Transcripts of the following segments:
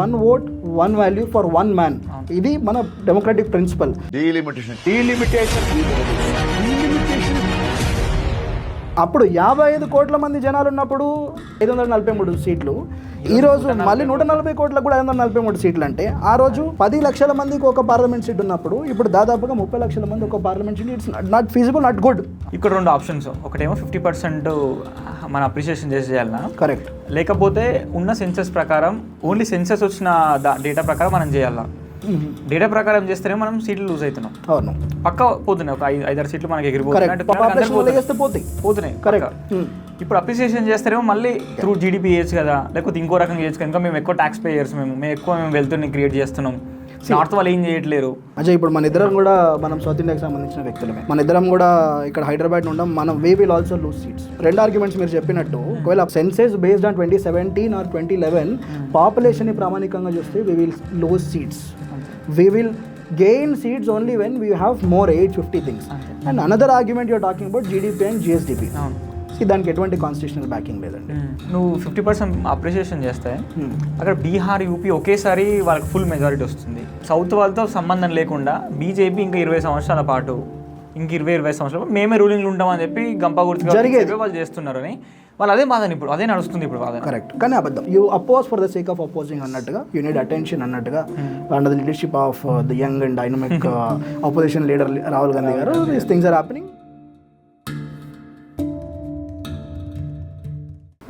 One vote one value for one man. ఇది మన democratic principal. అప్పుడు 55 కోట్ల మంది జనాలు ఉన్నప్పుడు 543 సీట్లు, ఈరోజు మళ్ళీ 140 కోట్లకు కూడా 543 సీట్లు. అంటే ఆ రోజు 10 లక్షల మందికి ఒక పార్లమెంట్ సీట్ ఉన్నప్పుడు ఇప్పుడు దాదాపుగా 30 లక్షల మంది ఒక parliament seat. It's not feasible, not good. ఇక్కడ 2 ఆప్షన్స్. ఒకటేమో 50% మన అప్రిషియేషన్ చేయాలన్నా, కరెక్ట్. లేకపోతే ఉన్న సెన్సస్ ప్రకారం ఓన్లీ సెన్సస్ వచ్చిన డేటా ప్రకారం మనం చేయాలా. డేటా ప్రకారం చేస్తేనే మనం సీట్లు లూజ్ అవుతున్నాం. అవును, పక్క పోతున్నాయి. ఒక 5-6 సీట్లు మనకి ఎగిరిపోతున్నాయి. ఇప్పుడు అప్రిసియేషన్ చేస్తారేమో మళ్ళీ త్రూ జీడిపి చేయొచ్చు కదా, లేకపోతే ఇంకో రకంగా చేయొచ్చు కదా. ఇంకా మేము ఎక్కువ ట్యాక్స్ పేయర్స్, మేము వెల్త్ని క్రియేట్ చేస్తున్నాం. నార్త్ వాళ్ళు ఏం చేయట్లేరు. అజయ్, ఇప్పుడు మన ఇద్దరం కూడా మనం సౌత్ ఇండియాకి సంబంధించిన వ్యక్తులమే. మన ఇద్దరం కూడా ఇక్కడ హైదరాబాద్ ఉండడం, మనం we will also lose seats. 2 arguments మీరు చెప్పినట్టు. ఒకవేళ census based on 2017 or 2011 population ని ప్రామాణికంగా చూస్తే we will lose seats. We will gain seats only when we have more 850 things. And another argument you're talking about GDP and GSDP. దానికి ఎటువంటి constitutional backing లేదండి. నువ్వు 50% అప్రిషియేషన్ చేస్తే అక్కడ Bihar, UP ఒకేసారి వాళ్ళకి ఫుల్ మెజారిటీ వస్తుంది. సౌత్ వాళ్ళతో సంబంధం లేకుండా బీజేపీ ఇంకా 20 సంవత్సరాల పాటు, ఇంక 20 సంవత్సరాలు మేమే రూలింగ్లు ఉంటామని చెప్పి గంపా గుర్తుగా జరిగేది వాళ్ళు చేస్తున్నారని వాళ్ళు అదే బాధని ఇప్పుడు అదే నడుస్తుంది ఇప్పుడు బాధ. కరెక్ట్, కానీ అబద్ధం. You oppose for the sake of opposing అన్నట్టుగా, యూ నీడ్ అటెన్షన్ అన్నట్టుగా, under the leadership of the young and dynamic opposition leader Rahul Gandhi గారు, దీస్ థింగ్స్ ఆర్ హ్యాపెనింగ్.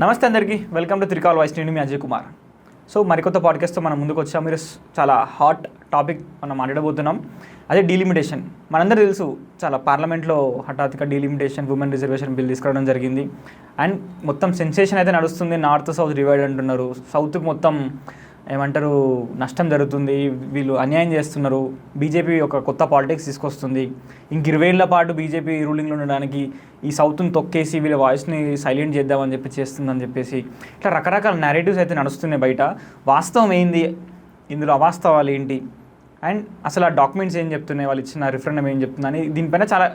నమస్తే అందరికీ, వెల్కమ్ టు త్రికాల్ వాయిస్. నేను మీ అజయ్ కుమార్. సో మరికొత్త పాడ్కాస్ట్తో మనం ముందుకు వచ్చాం. మీరు చాలా హాట్ టాపిక్ మనం మాట్లాడబోతున్నాం, అదే డీలిమిటేషన్. మనందరూ తెలుసు, చాలా పార్లమెంట్లో హఠాత్తుగా డీలిమిటేషన్, ఉమెన్ రిజర్వేషన్ బిల్ తీసుకురావడం జరిగింది. అండ్ మొత్తం సెన్సేషన్ అయితే నడుస్తుంది. నార్త్ సౌత్ డివైడ్ అంటున్నారు. సౌత్కి మొత్తం ఏమంటారు నష్టం జరుగుతుంది, వీళ్ళు అన్యాయం చేస్తున్నారు. బీజేపీ ఒక కొత్త పాలిటిక్స్ తీసుకొస్తుంది. ఇంక 20 ఏళ్ల పాటు బీజేపీ రూలింగ్లో ఉండడానికి ఈ సౌత్ని తొక్కేసి వీళ్ళ వాయిస్ని సైలెంట్ చేద్దామని చెప్పి చేస్తుందని చెప్పేసి ఇట్లా రకరకాల నేరేటివ్స్ అయితే నడుస్తున్నాయి బయట. వాస్తవం ఏంది, ఇందులో అవాస్తవాలు ఏంటి, అండ్ అసలు ఆ డాక్యుమెంట్స్ ఏం చెప్తున్నాయి, వాళ్ళు ఇచ్చిన రిఫరెండం ఏం చెప్తుందని దీనిపైన చాలా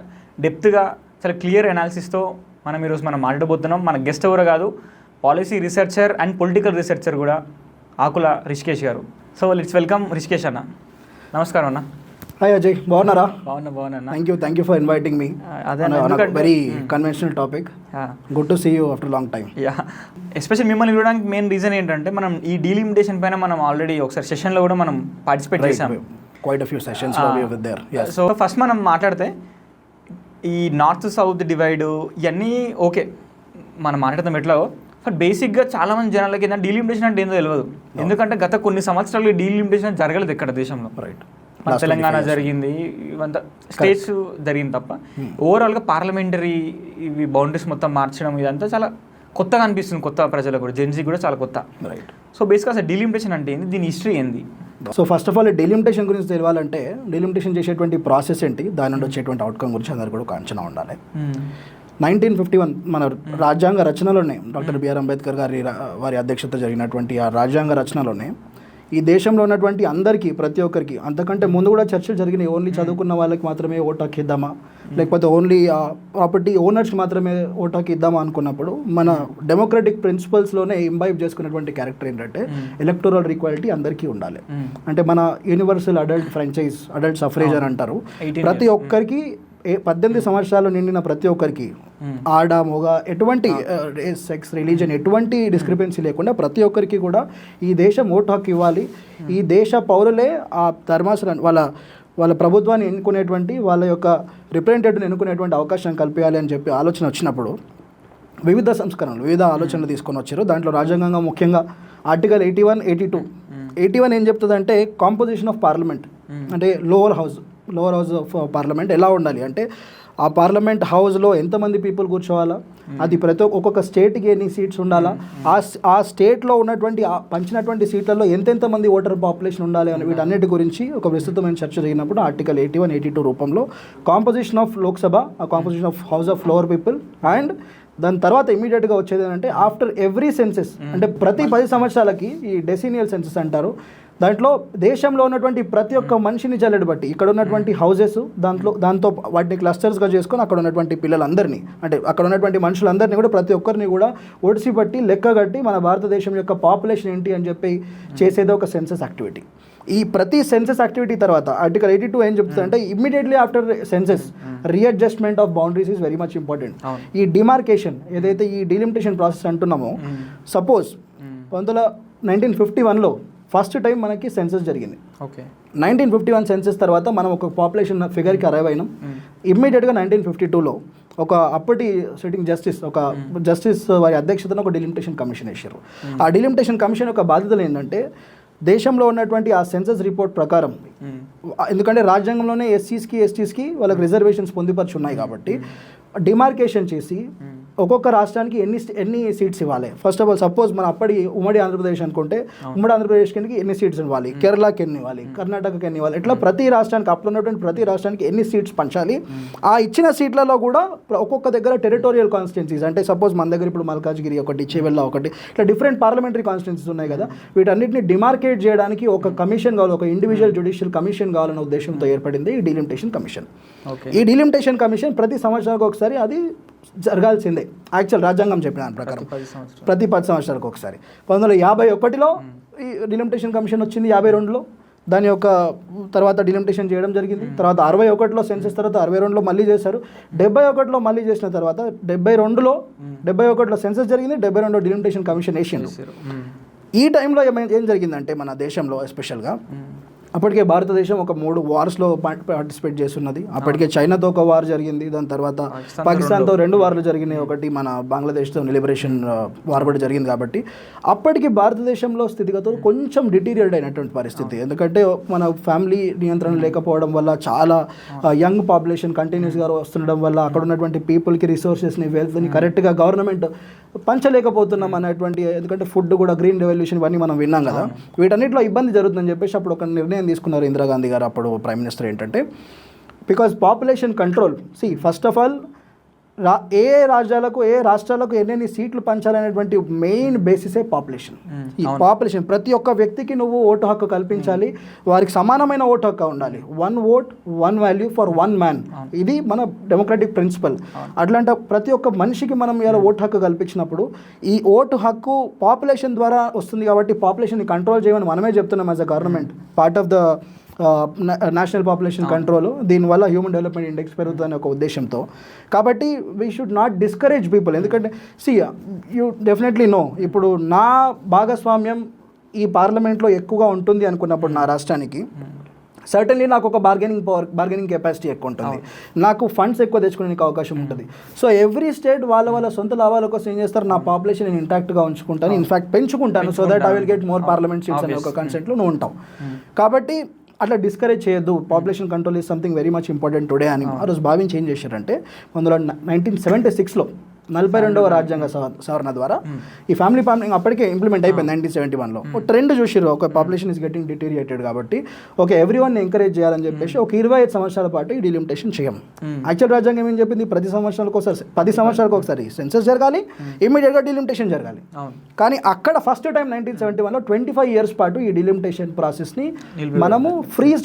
డెప్త్గా, చాలా క్లియర్ అనాలిసిస్తో ఈరోజు మనం మాట్లాడబోతున్నాం. మన గెస్ట్ ఎవరో కాదు, policy researcher and political researcher కూడా, ఆకుల రిషికేష్ గారు. సో లెట్స్ వెల్కమ్ రిషికేష్ అన్న. నమస్కారం అన్న. హాయ్ అజయ్, బాగున్నారా? బాగున్నా. Thank you for inviting me. Very conventional topic. Good to see you after long time. Yeah, especial మిమ్మల్ని చూడడానికి మెయిన్ రీజన్ ఏంటంటే, మనం ఈ డీలిమిటేషన్ పైన మనం ఆల్రెడీ ఒకసారి సెషన్లో కూడా మనం పార్టిసిపేట్ చేసాం. Quite a few sessions there. So first మనం మాట్లాడితే ఈ నార్త్ సౌత్ డివైడ్ ఇవన్నీ ఓకే మనం మాట్లాడతాం ఎట్లా. బట్ బేసిక్గా చాలామంది జనాలకి ఏంటంటే డీలిమిటేషన్ అంటే ఏందో తెలియదు. ఎందుకంటే గత కొన్ని సంవత్సరాలు డీలిమిటేషన్ జరగలేదు ఇక్కడ దేశంలో. రైట్, మన తెలంగాణ జరిగింది, ఇవంతా స్టేట్స్ జరిగింది తప్ప ఓవరాల్గా పార్లమెంటరీ ఇవి బౌండరీస్ మొత్తం మార్చడం ఇదంతా చాలా కొత్తగా అనిపిస్తుంది కొత్త ప్రజలకు కూడా, జెన్జీ కూడా చాలా కొత్త. రైట్. సో బేసిక్గా అసలు డీలిమిటేషన్ అంటే ఏంది, దీని హిస్టరీ ఏంది? So first of all delimitation గురించి తెలియాలంటే డీలిమిటేషన్ చేసేటువంటి ప్రాసెస్ ఏంటి, దాని నుండి వచ్చేటువంటి అవుట్కమ్ గురించి అందరు కూడా ఒక అంచనా ఉండాలి. 1951 మన రాజ్యాంగ రచనలోనే, డాక్టర్ బిఆర్ అంబేద్కర్ వారి అధ్యక్షత జరిగినటువంటి ఆ రాజ్యాంగ రచనలోనే ఈ దేశంలో ఉన్నటువంటి అందరికీ, ప్రతి ఒక్కరికి, అంతకంటే ముందు కూడా చర్చలు జరిగినాయి. ఓన్లీ చదువుకున్న వాళ్ళకి మాత్రమే ఓటు హక్కు ఇద్దామా, లేకపోతే ఓన్లీ ప్రాపర్టీ ఓనర్స్కి మాత్రమే ఓటు హక్కు ఇద్దామా అనుకున్నప్పుడు మన డెమోక్రటిక్ ప్రిన్సిపల్స్లోనే ఇంబైబ్ చేసుకున్నటువంటి క్యారెక్టర్ ఏంటంటే ఎలక్టోరల్ ఈక్వాలిటీ అందరికీ ఉండాలి. అంటే మన universal adult franchise, adult suffrage అని అంటారు. ప్రతి ఒక్కరికి 18 సంవత్సరాలు నిండిన ప్రతి ఒక్కరికి, ఆడ మగ ఎటువంటి సెక్స్, రిలీజన్ ఎటువంటి డిస్క్రిపెన్సీ లేకుండా ప్రతి ఒక్కరికి కూడా ఈ దేశం ఓటు హక్కు ఇవ్వాలి. ఈ దేశ పౌరులే ఆ ధర్మాసనాన్ని, వాళ్ళ ప్రభుత్వాన్ని ఎన్నుకునేటువంటి, వాళ్ళ యొక్క రిప్రజెంటేటివ్ని ఎన్నుకునేటువంటి అవకాశం కల్పించాలి అని చెప్పి ఆలోచన వచ్చినప్పుడు వివిధ సంస్కరణలు, వివిధ ఆలోచనలు తీసుకొని వచ్చారు. దాంట్లో రాజ్యాంగంగా ముఖ్యంగా ఆర్టికల్ 81, 82. 81 ఏం చెప్తుందంటే కాంపోజిషన్ ఆఫ్ పార్లమెంట్, అంటే లోవర్ హౌస్ ఆఫ్ పార్లమెంట్ ఎలా ఉండాలి అంటే, ఆ పార్లమెంట్ హౌస్లో ఎంతమంది పీపుల్ కూర్చోవాలా, అది ప్రతి ఒక్కొక్క స్టేట్కి ఎన్ని సీట్స్ ఉండాలా, ఆ స్టేట్లో ఉన్నటువంటి పంచినటువంటి సీట్లలో ఎంతెంతమంది ఓటర్ పాపులేషన్ ఉండాలి అని వీటన్నిటి గురించి ఒక విస్తృతమైన చర్చ జరిగినప్పుడు ఆర్టికల్ 81, 82 రూపంలో కాంపోజిషన్ ఆఫ్ లోక్సభ, ఆ composition of house of lower people, and దాని తర్వాత ఇమీడియట్గా వచ్చేది ఏంటంటే ఆఫ్టర్ ఎవ్రీ సెన్సెస్, అంటే ప్రతి 10 సంవత్సరాలకి ఈ డెసినియల్ సెన్సెస్ అంటారు, దాంట్లో దేశంలో ఉన్నటువంటి ప్రతి ఒక్క మనిషిని జల్లెడ బట్టి ఇక్కడ ఉన్నటువంటి హౌసెస్ దాంతో వాటిని క్లస్టర్స్గా చేసుకొని అక్కడ ఉన్నటువంటి పిల్లలందరినీ అంటే అక్కడ ఉన్నటువంటి మనుషులందరినీ కూడా ప్రతి ఒక్కరిని కూడా ఒడిసి బట్టి లెక్క కట్టి మన భారతదేశం యొక్క పాపులేషన్ ఏంటి అని చెప్పి చేసేది ఒక సెన్సస్ యాక్టివిటీ. ఈ ప్రతి సెన్సస్ యాక్టివిటీ తర్వాత ఆర్టికల్ 82 ఏం చెప్తుందంటే immediately after census readjustment of boundaries is very much important. ఈ డిమార్కేషన్ ఏదైతే ఈ డీలిమిటేషన్ ప్రాసెస్ అంటున్నామో, సపోజ్ 1951లో ఫస్ట్ టైం మనకి సెన్సస్ జరిగింది. 1951 సెన్సస్ తర్వాత మనం ఒక పాపులేషన్ ఫిగర్కి అరైవ్ అయినాం. ఇమ్మీడియట్గా 1952లో ఒక అప్పటి సిట్టింగ్ జస్టిస్ వారి అధ్యక్షతన ఒక డీలిమిటేషన్ కమిషన్ వేశారు. ఆ డీలిమిటేషన్ కమిషన్ యొక్క బాధ్యతలు ఏంటంటే దేశంలో ఉన్నటువంటి ఆ సెన్సస్ రిపోర్ట్ ప్రకారం, ఎందుకంటే రాజ్యాంగంలోనే ఎస్సీస్కి ఎస్టీస్కి వాళ్ళకి రిజర్వేషన్స్ పొందుపరిచి ఉన్నాయి కాబట్టి డిమార్కేషన్ చేసి ఒక్కొక్క రాష్ట్రానికి ఎన్ని సీట్స్ ఇవ్వాలి. ఫస్ట్ ఆఫ్ ఆల్ సపోజ్ మన అప్పటి ఉమ్మడి ఆంధ్రప్రదేశ్ అనుకుంటే ఉమ్మడి ఆంధ్రప్రదేశ్కి ఎన్ని సీట్స్ ఇవ్వాలి, కేరళకి ఎన్ని ఇవ్వాలి, కర్ణాటకకి ఎన్ని ఇవ్వాలి, ఇట్లా ప్రతి రాష్ట్రానికి అప్పుడు ఉన్నటువంటి ప్రతి రాష్ట్రానికి ఎన్ని సీట్స్ పంచాలి. ఆ ఇచ్చిన సీట్లలో కూడా ఒక్కొక్క దగ్గర టెరిటోరియల్ కాన్స్టిట్యున్సీస్ అంటే సపోజ్ మన దగ్గర ఇప్పుడు మల్కాజ్గిరి ఒకటి, చేవెళ్ళ ఒకటి, ఇట్లా డిఫరెంట్ పార్లమెంటరీ కాన్స్టిట్యున్సీస్ ఉన్నాయి కదా, వీటన్నిటిని డిమార్కేట్ చేయడానికి ఒక కమిషన్ కావాలి, ఒక ఇండివిజువల్ జ్యుడిషియల్ కమిషన్ కావాలన్న ఉద్దేశంతో ఏర్పడింది ఈ డీలిమిటేషన్ కమిషన్. ఈ డీలిమిటేషన్ కమిషన్ ప్రతి సంవత్సరానికి ఒకసారి అది జరగాల్సిందే. యాక్చువల్ రాజ్యాంగం చెప్పిన దాని ప్రకారం ప్రతి 10 సంవత్సరాలకు ఒకసారి. 1951లో ఈ డీలిమిటేషన్ కమిషన్ వచ్చింది, 52లో దాని యొక్క తర్వాత డీలిమిటేషన్ చేయడం జరిగింది. తర్వాత 61లో సెన్సస్ తర్వాత 62లో మళ్ళీ చేశారు. 71లో మళ్ళీ చేసిన తర్వాత 71లో సెన్సస్ జరిగింది, 72లో డీలిమిటేషన్ కమిషన్ వేసిండు. ఈ టైంలో ఏం జరిగిందంటే మన దేశంలో ఎస్పెషల్గా అప్పటికే భారతదేశం ఒక 3 వార్స్లో పార్టిసిపేట్ చేస్తున్నది. అప్పటికే చైనాతో ఒక వార్ జరిగింది, దాని తర్వాత పాకిస్తాన్తో 2 వార్లు జరిగినాయి, ఒకటి మన బంగ్లాదేశ్తో లిబరేషన్ వార్ కూడా జరిగింది. కాబట్టి అప్పటికి భారతదేశంలో స్థితిగతులు కొంచెం డిటీరియర్డ్ అయినటువంటి పరిస్థితి. ఎందుకంటే మన ఫ్యామిలీ నియంత్రణ లేకపోవడం వల్ల చాలా యంగ్ పాపులేషన్ కంటిన్యూస్గా వస్తుండడం వల్ల అక్కడ ఉన్నటువంటి పీపుల్కి రిసోర్సెస్ని వెల్త్ని కరెక్ట్గా గవర్నమెంట్ పంచలేకపోతున్నాం అనేటువంటి, ఎందుకంటే ఫుడ్ కూడా గ్రీన్ రెవల్యూషన్ ఇవన్నీ మనం విన్నాం కదా, వీటన్నిటిలో ఇబ్బంది జరుగుతుందని చెప్పేసి అప్పుడు ఒక నిర్ణయం తీసుకున్నారు ఇందిరాగాంధీ గారు అప్పుడు ప్రైమ్ మినిస్టర్. ఏంటంటే because population control, first of all ఏ రాష్ట్రాలకు ఎన్నెన్ని సీట్లు పంచాలనేటువంటి మెయిన్ బేసిసే పాపులేషన్. ఈ పాపులేషన్ ప్రతి ఒక్క వ్యక్తికి నువ్వు ఓటు హక్కు కల్పించాలి, వారికి సమానమైన ఓటు హక్కు ఉండాలి. 1 vote 1 value ఫర్ 1 man, ఇది మన డెమోక్రటిక్ ప్రిన్సిపల్. అట్లాంటి ప్రతి ఒక్క మనిషికి మనం ఇలా ఓటు హక్కు కల్పించినప్పుడు ఈ ఓటు హక్కు పాపులేషన్ ద్వారా వస్తుంది కాబట్టి పాపులేషన్ని కంట్రోల్ చేయమని మనమే చెప్తున్నాం as a government, part of the national population control. దీనివల్ల హ్యూమన్ డెవలప్మెంట్ ఇండెక్స్ పెరుగుతుందనే ఒక ఉద్దేశంతో. కాబట్టి we should not discourage people. ఎందుకంటే యూ డెఫినెట్లీ నో, ఇప్పుడు నా భాగస్వామ్యం ఈ పార్లమెంట్లో ఎక్కువగా ఉంటుంది అనుకున్నప్పుడు నా రాష్ట్రానికి సర్టన్లీ నాకు ఒక బార్గెనింగ్ కెపాసిటీ ఎక్కువ ఉంటుంది, నాకు ఫండ్స్ ఎక్కువ తెచ్చుకోవడానికి అవకాశం ఉంటుంది. సో ఎవ్రీ స్టేట్ వాళ్ళ సొంత లాభాల కోసం ఏం చేస్తారు, నా పాపులేషన్ నేను ఇంటాక్ట్గా ఉంచుకుంటాను, ఇన్ఫాక్ట్ పెంచుకుంటాను, so that I will get more parliament seats అనే ఒక కాన్సెప్ట్లో నువ్వు ఉంటావు. కాబట్టి అట్లా డిస్కరేజ్ చేయొద్దు, population control is something very much important today అని ఆ రోజు భావించి ఏం చేశారంటే 1976లో 42వ రాజ్యాంగ సవరణ ద్వారా ఈ ఫ్యామిలీ ప్లానింగ్ అప్పటికే ఇంప్లిమెంట్ అయిపోయింది. 1971లో ఒక ట్రెండ్ చూసిర్రు, ఒక పాపులేషన్ ఇస్ గెటింగ్ డిటీరియేటెడ్ కాబట్టి ఓకే ఎవ్రీవన్ ఎంకరేజ్ చేయాలని చెప్పేసి ఒక 25 సంవత్సరాల పాటు ఈ డీలిమిటేషన్ చేయం. యాక్చువల్ రాజ్యాంగం ఏం చెప్పింది, 10 సంవత్సరాలకు ఒకసారి సెన్సస్ జరగాలి, ఇమీడియట్గా డీలిమిటేషన్ జరగాలి. కానీ అక్కడ ఫస్ట్ టైం 1971లో 25 years పాటు ఈ డీలిమిటేషన్ ప్రాసెస్ని మనము ఫ్రీజ్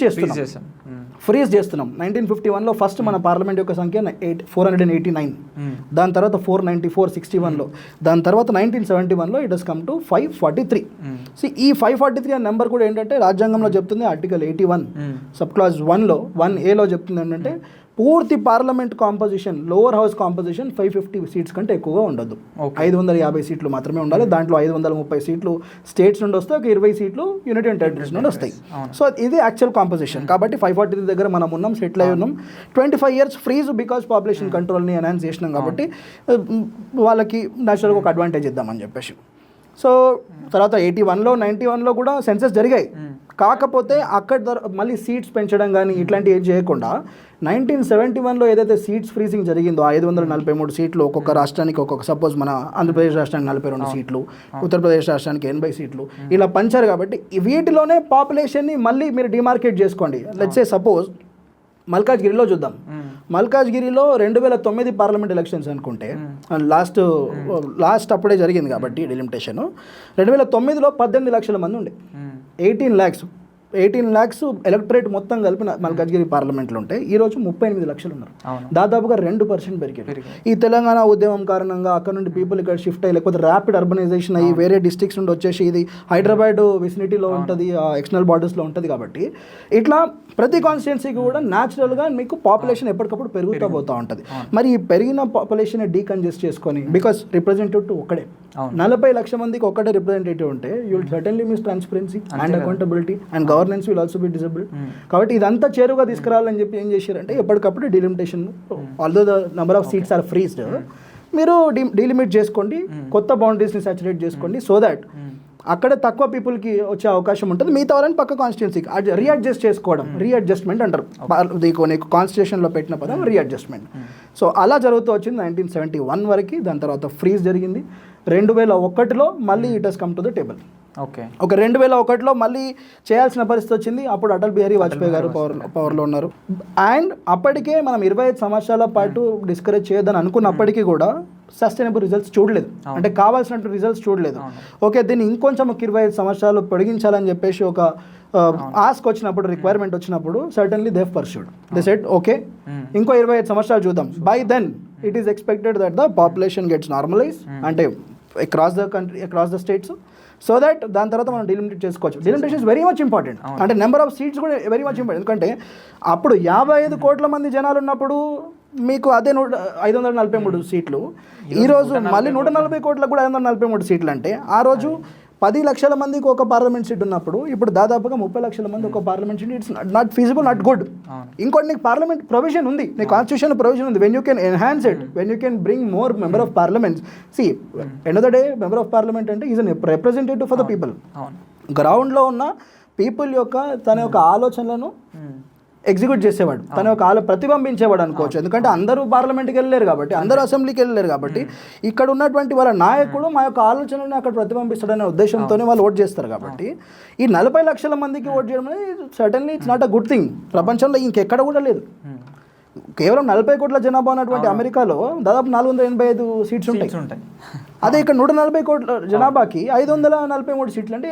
చేస్తున్నాం. 1951లో ఫస్ట్ మన పార్లమెంట్ యొక్క సంఖ్య 489, దాని తర్వాత 494 61లో, దాని తర్వాత 1971లో ఇట్ హస్ కమ్ టు 543. ఈ 543 అనే నెంబర్ కూడా ఏంటంటే రాజ్యాంగంలో చెప్తుంది, ఆర్టికల్ 81 సబ్ క్లాజ్ 1లో 1A చెప్తుంది ఏంటంటే పూర్తి parliament composition, lower house composition 550 seats కంటే ఎక్కువగా ఉండదు, 550 సీట్లు మాత్రమే ఉండాలి. దాంట్లో 530 సీట్లు స్టేట్స్ నుండి వస్తాయి, ఒక 20 సీట్లు యూనియన్ టెరిటరీస్ నుండి వస్తాయి. సో ఇది యాక్చువల్ కాంపోజిషన్. కాబట్టి 543 దగ్గర మనం ఉన్నాం, సెటిల్ అయి ఉన్నాం. 25 years ఫ్రీజ్ బికాజ్ పాపులేషన్ కంట్రోల్ని ఎన్హాన్స్ చేసినాం కాబట్టి వాళ్ళకి నేచురల్గా ఒక అడ్వాంటేజ్ ఇద్దామని చెప్పేసి. సో తర్వాత 81లో 91లో కూడా సెన్సస్ జరిగాయి. కాకపోతే అక్కడ మళ్ళీ సీట్స్ పెంచడం కానీ ఇట్లాంటివి ఏం చేయకుండా 1971లో ఏదైతే సీట్స్ ఫ్రీజింగ్ జరిగిందో 543 సీట్లు ఒక్కొక్క రాష్ట్రానికి, ఒక్కొక్క సపోజ్ మన ఆంధ్రప్రదేశ్ రాష్ట్రానికి 42 సీట్లు, ఉత్తరప్రదేశ్ రాష్ట్రానికి 80 సీట్లు ఇలా పంచారు. కాబట్టి వీటిలోనే పాపులేషన్ని మళ్ళీ మీరు డిమార్కేట్ చేసుకోండి. లెట్స్ సే సపోజ్ మల్కాజ్గిరిలో చూద్దాం. మల్కాజ్గిరిలో 2009 పార్లమెంట్ ఎలక్షన్స్ అనుకుంటే లాస్ట్ అప్పుడే జరిగింది కాబట్టి డెలిమిటేషన్ 2009లో 18 లక్షల మంది ఉండే. 18 lakhs ఎలక్టరేట్ మొత్తం కలిపి మల్కాజ్గిరి పార్లమెంట్లో ఉంటే ఈరోజు 38 లక్షలు ఉన్నారు. దాదాపుగా 2% పెరిగారు. ఈ తెలంగాణ ఉద్యమం కారణంగా అక్కడ నుండి పీపుల్ ఇక్కడ షిఫ్ట్ అయ్యి, లేకపోతే ర్యాపిడ్ అర్బనైజేషన్ అయ్యి వేరే డిస్ట్రిక్ట్స్ నుండి వచ్చేసి ఇది హైదరాబాద్ విసినిటీలో ఉంటుంది, ఎక్స్టర్నల్ బార్డర్స్లో ఉంటుంది. కాబట్టి ఇట్లా ప్రతి కాన్స్టిట్యున్సీకి కూడా న్యాచురల్గా మీకు పాపులేషన్ ఎప్పటికప్పుడు పెరుగుతూ పోతూ ఉంటుంది. మరి ఈ పెరిగిన పాపులేషన్ డీకంజెస్ట్ చేసుకొని, బికాస్ రిప్రజెంటేటివ్ ఒక్కడే, 40 లక్షల మందికి ఒక్కటే రిప్రజెంటేటివ్ ఉంటే you will certainly miss transparency and accountability and governance will also be disable. కాబట్టి ఇదంతా చేరుగా తీసుకురావాలని చెప్పి ఏం చేశారంటే ఎప్పటికప్పుడు delimitation, also the number of seats are freezed, మీరు డీలిమిట్ చేసుకోండి, కొత్త బౌండరీస్ని సాచురేట్ చేసుకోండి, సో దాట్ అక్కడ తక్కువ పీపుల్కి వచ్చే అవకాశం ఉంటుంది. మిగతా వాళ్ళని పక్క కాన్స్టిట్యున్సీకి రీఅడ్జస్ట్ చేసుకోవడం, రీఅడ్జస్ట్మెంట్ అంటారు నీకు కాన్స్టిట్యూషన్లో పెట్టిన పదం రీఅడ్జస్ట్మెంట్. సో అలా జరుగుతూ వచ్చింది 1971 వరకు. దాని తర్వాత ఫ్రీజ్ జరిగింది. 2001లో మళ్ళీ it has come to the table. ఒక 2001లో మళ్ళీ చేయాల్సిన పరిస్థితి వచ్చింది. అప్పుడు అటల్ బిహారీ వాజ్పేయి గారు పవర్లో ఉన్నారు. అండ్ అప్పటికే మనం 25 సంవత్సరాల పాటు డిస్కరేజ్ చేయొద్దని అనుకున్నప్పటికీ కూడా సస్టైనబుల్ రిజల్ట్స్ చూడలేదు, అంటే కావాల్సినట్టు రిజల్ట్స్ చూడలేదు. ఓకే, దీన్ని ఇంకొంచెం ఒక 25 సంవత్సరాలు పొడిగించాలని చెప్పేసి ఒక ఆస్క్ వచ్చినప్పుడు, రిక్వైర్మెంట్ వచ్చినప్పుడు certainly they pursued. They said okay, ఇంకో 25 సంవత్సరాలు చూద్దాం. By then it is expected that the population gets normalize, అంటే across the country, across the states, so that దాని తర్వాత మనం డీలిమిటేట్ చేసుకోవచ్చు. Delimitation is very much important. అంటే నెంబర్ ఆఫ్ సీట్స్ కూడా వెరీ మచ్ ఇంపార్టెంట్. ఎందుకంటే అప్పుడు 55 కోట్ల మంది జనాలు ఉన్నప్పుడు మీకు అదే 543 సీట్లు, ఈరోజు మళ్ళీ 140 కోట్లకు కూడా 543 సీట్లు. అంటే ఆ రోజు 10 లక్షల మందికి ఒక పార్లమెంట్ సీట్ ఉన్నప్పుడు ఇప్పుడు దాదాపుగా 30 లక్షల మంది ఒక parliament seat. It's not feasible, not good. ఇంకోటి నీకు పార్లమెంట్ ప్రొవిజన్ ఉంది, నీ కాన్స్టిట్యూషన్ ప్రొవిజన్ ఉంది. When you can enhance it, when you can bring more member of parliaments. See end of the day member of parliament అంటే is an representative for the people. గ్రౌండ్లో ఉన్న people యొక్క తన యొక్క ఆలోచనలను ఎగ్జిక్యూట్ చేసేవాడు, తన యొక్క ప్రతిబింబించేవాడు అనుకోవచ్చు. ఎందుకంటే అందరూ పార్లమెంట్కి వెళ్ళలేరు కాబట్టి, అందరూ అసెంబ్లీకి వెళ్ళలేరు కాబట్టి, ఇక్కడ ఉన్నటువంటి వాళ్ళ నాయకుడు మా యొక్క ఆలోచనలను అక్కడ ప్రతిబింబిస్తాడనే ఉద్దేశంతోనే వాళ్ళు ఓట్ చేస్తారు. కాబట్టి ఈ 40 లక్షల మందికి ఓట్ చేయడం అనేది certainly it's not a good thing. ప్రపంచంలో ఇంకెక్కడ కూడా లేదు. కేవలం 40 కోట్ల జనాభా ఉన్నటువంటి అమెరికాలో దాదాపు 485 సీట్స్ ఉంటాయి. అదే ఇక్కడ 140 కోట్ల జనాభాకి 543 సీట్లు అంటే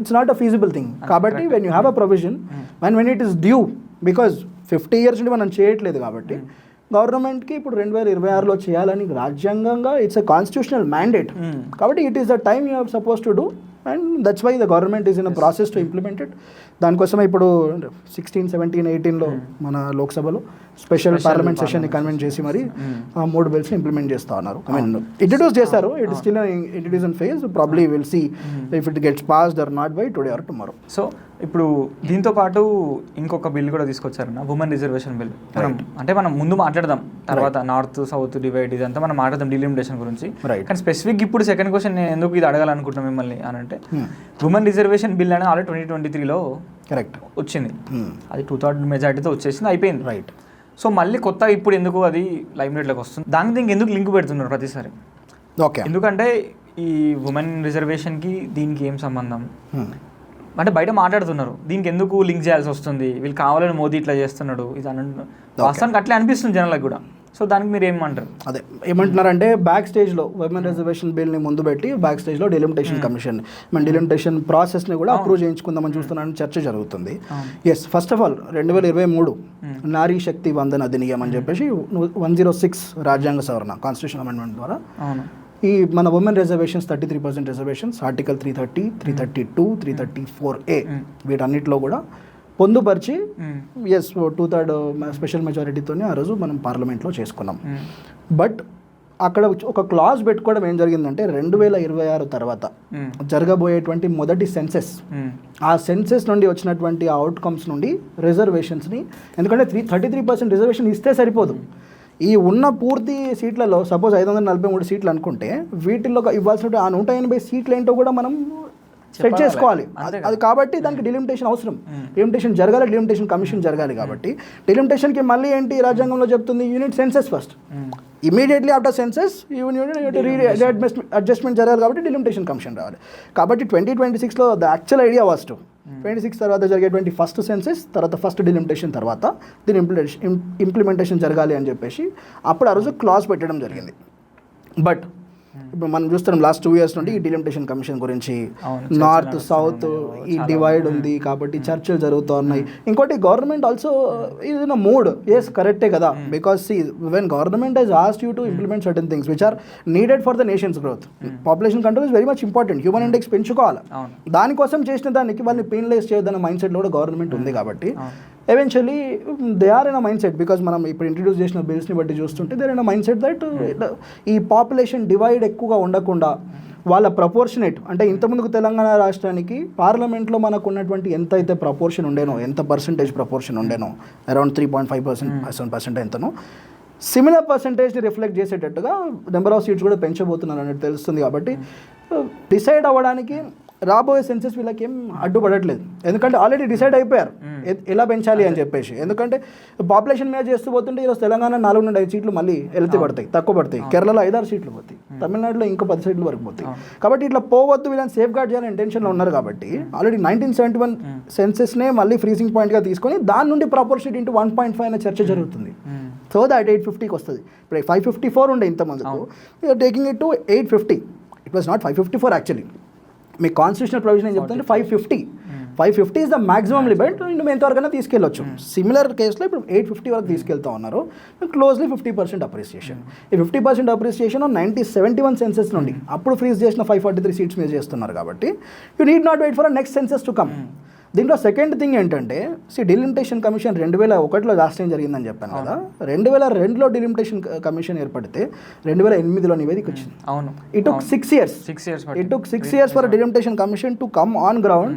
it's not a feasible thing. కాబట్టి when you have a provision and when it is due, because 50 years నుండి మనం చేయట్లేదు కాబట్టి గవర్నమెంట్కి ఇప్పుడు 2026లో చేయాలని రాజ్యాంగంగా ఇట్స్ ఎ కాన్స్టిట్యూషనల్ మ్యాండేట్. కాబట్టి it is the time you have suppose to do, and that's why the government is in a process to implement it. దానికోసమే ఇప్పుడు 16, 17, 18లో మన లోక్సభలో స్పెషల్ పార్లమెంట్ సెషన్ని కన్వెంట్ చేసి మరి 3 బిల్స్ ఇంప్లిమెంట్ చేస్తూ ఉన్నారు. ఐ మీన్ ఇంట్రడ్యూస్ చేశారు. It is still introduction phase. Probably will see if it gets passed or not by today or tomorrow. So ఇప్పుడు దీంతో పాటు ఇంకొక బిల్ కూడా తీసుకొచ్చారన్న, ఉమెన్ రిజర్వేషన్ బిల్. అంటే మనం ముందు మాట్లాడదాం, తర్వాత నార్త్ సౌత్ డివైడ్ ఇదంతా మనం మాట్లాడదాం డీలిమిటేషన్ గురించి. కానీ స్పెసిఫిక్ ఇప్పుడు సెకండ్ క్వశ్చన్ నేను ఎందుకు ఇది అడగాలనుకుంటున్నాను మిమ్మల్ని అని అంటే, ఉమెన్ రిజర్వేషన్ బిల్ అనేది ఆల్రెడీ 2023లో కరెక్ట్ వచ్చింది. అది 2/3 మెజారిటీతో వచ్చేసింది, అయిపోయింది. రైట్. సో మళ్ళీ కొత్తగా ఇప్పుడు ఎందుకు అది లైమ్లైట్లోకి వస్తుంది? దానికి దీనికి ఎందుకు లింక్ పెడుతున్నారు ప్రతిసారి? ఓకే, ఎందుకంటే ఈ ఉమెన్ రిజర్వేషన్కి దీనికి ఏం సంబంధం అంటే బయట మాట్లాడుతున్నారు, దీనికి ఎందుకు లింక్ చేయాల్సి వస్తుంది, వీళ్ళు కావాలని మోదీ ఇట్లా చేస్తున్నాడు ఇది అని వాస్తవానికి అట్లే అనిపిస్తుంది జనాలకు కూడా. సో దానికి మీరు ఏమంటారు? అదే ఏమంటున్నారంటే బ్యాక్ స్టేజ్లో ఉమెన్ రిజర్వేషన్ బిల్ని ముందు పెట్టి బ్యాక్ స్టేజ్లో డెలిమిటేషన్ కమిషన్, మన డెలిమిటేషన్ ప్రాసెస్ని కూడా అప్రూవ్ చేయించుకుందామని చూస్తున్నారని చర్చ జరుగుతుంది. ఎస్, ఫస్ట్ ఆఫ్ ఆల్ 2023 నారీ శక్తి వందన అధినియం అని చెప్పేసి 106 రాజ్యాంగ సవరణ కాన్స్టిట్యూషన్ అమెండ్మెంట్ ద్వారా ఈ మన women reservations 33% reservations article 330, 332, 334A వీటన్నిటిలో కూడా పొందుపరిచి ఎస్ 2/3 స్పెషల్ మెజారిటీతోనే ఆ రోజు మనం పార్లమెంట్లో చేసుకున్నాం. బట్ అక్కడ ఒక క్లాజ్ పెట్టుకోవడం ఏం జరిగిందంటే 2026 తర్వాత జరగబోయేటువంటి మొదటి సెన్సెస్, ఆ సెన్సెస్ నుండి వచ్చినటువంటి అవుట్కమ్స్ నుండి రిజర్వేషన్స్ని, ఎందుకంటే 33% రిజర్వేషన్ ఇస్తే సరిపోదు, ఈ ఉన్న పూర్తి సీట్లలో సపోజ్ 543 సీట్లు అనుకుంటే వీటిల్లో ఇవ్వాల్సిన ఆ 180 సీట్లు ఏంటో కూడా మనం సెట్ చేసుకోవాలి. అది కాబట్టి దానికి డిలిమిటేషన్ అవసరం. డిలిమిటేషన్ జరగాలి, డిలిమిటేషన్ కమిషన్ జరగాలి. కాబట్టి డిలిమిటేషన్కి మళ్ళీ ఏంటి రాజ్యాంగంలో చెప్తుంది, unit census first, immediately after census adjustment జరగాలి. కాబట్టి డిలిమిటేషన్ కమిషన్ రావాలి. కాబట్టి 2026లో the actual idea was to 26 తర్వాత జరిగేటువంటి ఫస్ట్ సెన్సెస్ తర్వాత ఫస్ట్ డిలిమిటేషన్ తర్వాత దీని ఇంప్లిమెంటేషన్ జరగాలి అని చెప్పేసి అప్పుడు ఆ రోజు క్లాజ్ పెట్టడం జరిగింది. బట్ ఇప్పుడు మనం చూస్తున్నాం లాస్ట్ 2 years నుండి ఈ డిలిమిటేషన్ కమిషన్ గురించి నార్త్ సౌత్ ఈ డివైడ్ ఉంది కాబట్టి చర్చలు జరుగుతూ ఉన్నాయి. ఇంకోటి government also is in a mood, yes కరెక్టే కదా, because see when government has asked you to implement certain things which are needed for the nation's growth, population control is very much important, human index పెంచుకోవాలి, దానికోసం చేసిన దానికి వాళ్ళని painless చేయొద్దన్న mind సెట్లో కూడా government ఉంది. కాబట్టి eventually they are in a mindset, because మనం ఇప్పుడు ఇంట్రడ్యూస్ చేసిన బిల్స్ని బట్టి చూస్తుంటే they are in a mindset that ఈ పాపులేషన్ డివైడ్ ఎక్కువగా ఉండకుండా వాళ్ళ ప్రపోర్షనేట్, అంటే ఇంతకుముందుకు తెలంగాణ రాష్ట్రానికి పార్లమెంట్లో మనకు ఉన్నటువంటి ఎంత అయితే ప్రపోర్షన్ ఉండేనో, ఎంత పర్సంటేజ్ ప్రపోర్షన్ ఉండేనో, అరౌండ్ 3.5% ఎంతనో, సిమిలర్ పర్సంటేజ్ని రిఫ్లెక్ట్ చేసేటట్టుగా నెంబర్ ఆఫ్ సీట్స్ కూడా పెంచబోతున్నారు అనేది తెలుస్తుంది. కాబట్టి డిసైడ్ అవ్వడానికి రాబోయే సెన్సెస్ వీళ్ళకి ఏం అడ్డుపడట్లేదు, ఎందుకంటే ఆల్రెడీ డిసైడ్ అయిపోయారు ఎలా పెంచాలి అని చెప్పేసి. ఎందుకంటే పాపులేషన్ మీద చేస్తూ పోతుంటే ఈరోజు తెలంగాణ 4 నుండి 5 సీట్లు మళ్ళీ వెళ్తే పడతాయి, తక్కువ పడతాయి, కేరళలో 5-6 సీట్లు పోతాయి, తమిళనాడులో ఇంకా 10 సీట్లు వరకు పోతాయి. కాబట్టి ఇట్లా పోవద్దు, వీళ్ళని సేఫ్ గార్డ్ చేయాలని ఇంటెన్షన్లో ఉన్నారు. కాబట్టి ఆల్రెడీ 1971 సెన్సెస్నే మళ్ళీ ఫ్రీజింగ్ పాయింట్గా తీసుకొని దాని నుండి ప్రపోర్షనేట్ ఇంటూ 1.5 అనే చర్చ జరుగుతుంది. సో దట్ 850కి వస్తుంది. ఇప్పుడు 554 ఉండే ఇంతమందికి, taking it to 850. It was not 554 actually. Me constitutional provision ఏం చెప్తుంటే 550 ఈజ్ ద మాక్సిమం లిమిట్, నువ్వు ఎంతవరకైనా తీసుకెళ్ళొచ్చు. సిమిలర్ కేసులో ఇప్పుడు 850 వరకు తీసుకెళ్తా ఉన్నారు. Closely 50% appreciation. ఈ 50% అప్రిసియేషన్ 1971 సెన్సెస్ నుండి అప్పుడు ఫ్రీజ్ చేసిన 543 సీట్స్ మీద చేస్తున్నారు. కాబట్టి you need not wait for next census to come. దీంట్లో సెకండ్ థింగ్ ఏంటంటే, డిలిమిటేషన్ కమిషన్ 2001లో లాస్ట్ టైం జరిగిందని చెప్పాను కదా, 2002లో డిలిమిటేషన్ కమిషన్ ఏర్పడితే 2008లో నివేదిక వచ్చింది. అవును, it took 6 years. It took 6 years for a delimitation commission to come on ground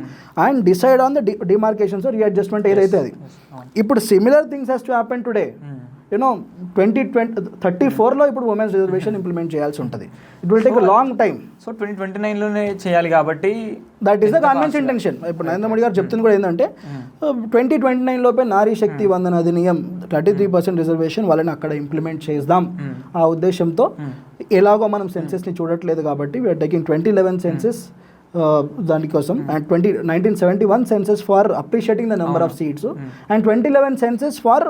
and decide on the demarcations or readjustment ఏదైతే అది. ఇప్పుడు similar things has to happen today. 2034లో ఇప్పుడు ఉమెన్స్ రిజర్వేషన్ ఇంప్లిమెంట్ చేయాల్సి ఉంటుంది. It will take long time. So 2029లోనే చేయాలి కాబట్టి that is the government's intention. ఇప్పుడు నరేంద్ర మోడీ గారు చెప్తుంది కూడా ఏంటంటే 2029 లోపే నారీ శక్తి వందన అధినియం 33% రిజర్వేషన్ వాళ్ళని అక్కడ ఇంప్లిమెంట్ చేద్దాం ఆ ఉద్దేశంతో. ఎలాగో మనం సెన్సెస్ని చూడట్లేదు కాబట్టి వీఆర్ టేకింగ్ 2011 సెన్సెస్ దానికోసం, and 1971 census for appreciating the number of seats, and 2011 census for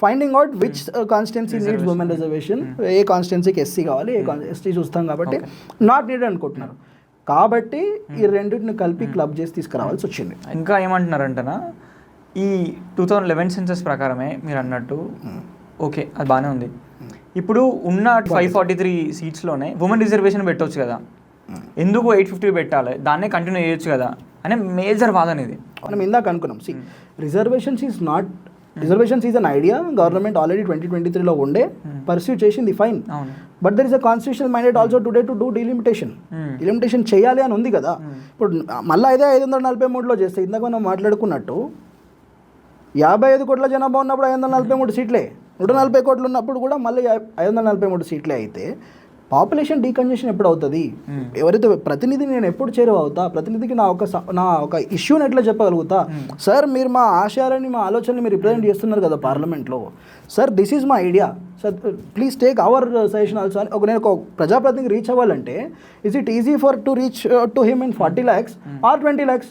finding out which constituency needs women reservation. ఏ కాన్స్టిట్యున్సీకి ఎస్సీ కావాలి, ఏ ఎస్టీ చూస్తాం కాబట్టి నాట్ నీడెడ్ అనుకుంటున్నారు. కాబట్టి ఈ రెండింటిని కలిపి క్లబ్ చేసి తీసుకురావాల్సి వచ్చింది. ఇంకా ఏమంటున్నారంటనా, ఈ 2011 సెన్సెస్ ప్రకారమే మీరు అన్నట్టు ఓకే అది బాగానే ఉంది. ఇప్పుడు ఉన్న 543 సీట్స్లోనే ఉమెన్ రిజర్వేషన్ పెట్టవచ్చు కదా, ఎందుకు 850 పెట్టాలి, దాన్నే కంటిన్యూ చేయొచ్చు కదా అనే మేజర్ వాదన ఇది. మనం ఇందాక అనుకున్నాం, reservations is an idea. Government already 2023లో ఉండే పర్స్యూ చేసింది, fine. But there is a constitutional minded also today to do delimitation చేయాలి అని ఉంది కదా. ఇప్పుడు మళ్ళీ అదే 543లో చేస్తే, ఇందాక మనం మాట్లాడుకున్నట్టు 55 కోట్ల జనాభా ఉన్నప్పుడు 543 సీట్లే, 140 కోట్లు ఉన్నప్పుడు కూడా మళ్ళీ 543 సీట్లే అయితే పాపులేషన్ డీకంజెషన్ ఎప్పుడు అవుతుంది? ఎవరైతే ప్రతినిధిని నేను ఎప్పుడు చేరువవుతా, ప్రతినిధికి నా ఒక ఇష్యూని ఎట్లా చెప్పగలుగుతా? సార్ మీరు మా ఆశయాలని, మా ఆలోచనని మీరు రిప్రజెంట్ చేస్తున్నారు కదా పార్లమెంట్లో, sir this is my idea, sir please take our suggestion also అని నేను ఒక ప్రజాప్రతినిధికి రీచ్ అవ్వాలంటే is it easy for to reach to him in 40 lakhs or 20 lakhs?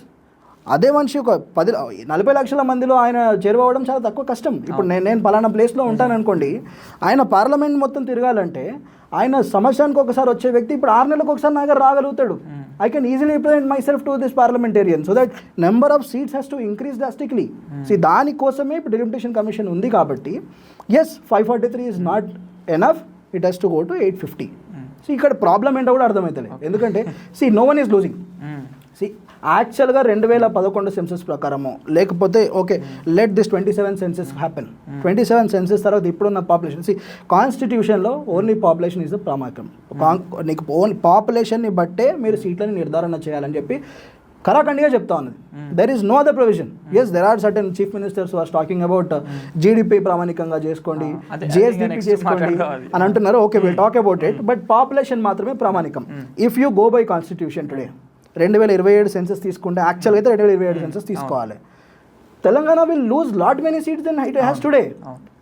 అదే మనిషి ఒక 40 లక్షల మందిలో ఆయన చేరువవడం చాలా తక్కువ కష్టం. ఇప్పుడు నేను పలానా ప్లేస్లో ఉంటాను అనుకోండి, ఆయన పార్లమెంట్ మొత్తం తిరగాలంటే ఆయన సంవత్సరానికి ఒకసారి వచ్చే వ్యక్తి ఇప్పుడు 6 నెలలకు ఒకసారి నా దగ్గర రాగలుగుతాడు. I can easily represent myself to this parliamentarian so that number of seats has to increase drastically. దానికోసమే ఇప్పుడు డిలిమిటేషన్ కమిషన్ ఉంది. కాబట్టి yes 543 is not enough, it has to go to 850. ఇక్కడ ప్రాబ్లం ఏంటో కూడా అర్థమవుతలేదు. ఎందుకంటే నో వన్ ఈజ్ లూజింగ్. యాక్చువల్గా 2011 సెన్సెస్ ప్రకారము, లేకపోతే okay let this 27 census happen. 27 census తర్వాత ఇప్పుడున్న పాపులేషన్, కాన్స్టిట్యూషన్లో ఓన్లీ పాపులేషన్ ఈజ్ ద ప్రామాణికం. నీకు ఓన్లీ పాపులేషన్ని బట్టే మీరు సీట్లని నిర్ధారణ చేయాలని చెప్పి కరాఖండిగా చెప్తా ఉన్నది. There is no other provision. Yes there are certain chief ministers are talking about GDP ప్రామాణికంగా చేసుకోండి, జిఎస్డిపి చేసుకోండి అని అంటున్నారు. Okay will talk about it, but population మాత్రమే ప్రామాణికం. If you go by constitution today 2027 census తీసుకుంటే, యాక్చువల్గా అయితే 2027 సెన్సెస్ తీసుకోవాలి. Telangana will lose lot many seats then it has today.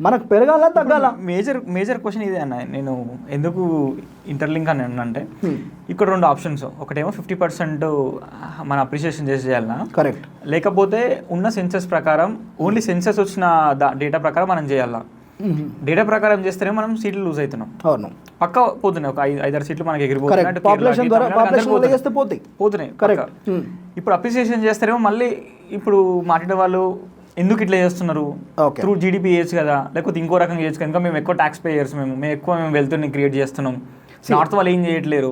మనకు పెరగాల తగ్గాల? మేజర్ క్వశ్చన్ ఇదే అన్న. నేను ఎందుకు ఇంటర్లింక్ అని అంటే, ఇక్కడ 2 ఆప్షన్స్. ఒకటేమో 50% మన అప్రిషియేషన్ చేసి చేయాలన్నా, కరెక్ట్, లేకపోతే ఉన్న సెన్సెస్ ప్రకారం ఓన్లీ సెన్సెస్ వచ్చిన డేటా ప్రకారం మనం చేయాలా. డేటా ప్రకారం చేస్తేనే మనం సీట్లు లూజ్ అవుతున్నాం. అవును, పక్క పోతున్నాయి, ఒక 5-6 సీట్లు మనకి కరెక్ట్. పాపులేషన్ ద్వారా పాపులేషన్ వల్ల చేస్తే పోతున్నాయి. కరెక్ట్. ఇప్పుడు అప్రిసియేషన్ చేస్తారేమో మళ్ళీ ఇప్పుడు మాట్లాడే వాళ్ళు ఎందుకు ఇట్లా చేస్తున్నారు, త్రూ జీడిపి చేయొచ్చు కదా, లేకపోతే ఇంకో రకంగా చేయొచ్చు కదా, ఇంకా మేము ఎక్కువ ట్యాక్స్ పేయర్స్, మేము ఎక్కువ వెల్త్ని క్రియేట్ చేస్తున్నాం, నార్త్ వాళ్ళు ఏం చేయట్లేరు,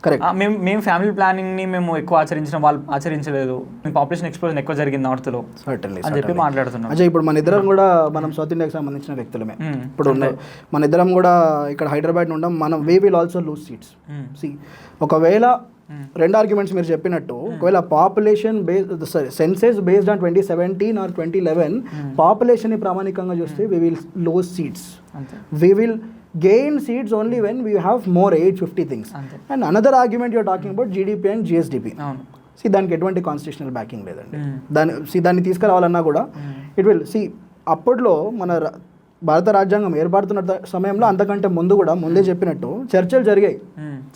కరెక్ట్, మేము ఫ్యామిలీ ప్లానింగ్ని మేము ఎక్కువ ఆచరించడం, వాళ్ళు ఆచరించలేదు, పాపులేషన్ ఎక్స్ప్లోజన్ ఎక్కువ జరిగింది నార్త్లో అని చెప్పి మాట్లాడుతున్నాం. అజయ్, ఇప్పుడు మన ఇద్దరం కూడా మనం సౌత్ ఇండియాకి సంబంధించిన వ్యక్తులమే. ఇప్పుడు మన ఇద్దరం కూడా ఇక్కడ హైదరాబాద్ ఉండం, మనం we will also lose seats. ఒకవేళ రెండు ఆర్గ్యుమెంట్స్ మీరు చెప్పినట్టు, ఒకవేళ population census based on 2017 or 2011 population ని ప్రామాణికంగా చూస్తే we will lose seats. We will gain seats only when we have more 850 things. And another argument you're talking about GDP and GSDP. దానికి ఎటువంటి కాన్స్టిట్యూషనల్ బ్యాకింగ్ లేదండి. దాన్ని తీసుకురావాలన్నా కూడా it will అప్పట్లో మన భారత రాజ్యాంగం ఏర్పడుతున్న సమయంలో అంతకంటే ముందే చెప్పినట్టు చర్చలు జరిగాయి.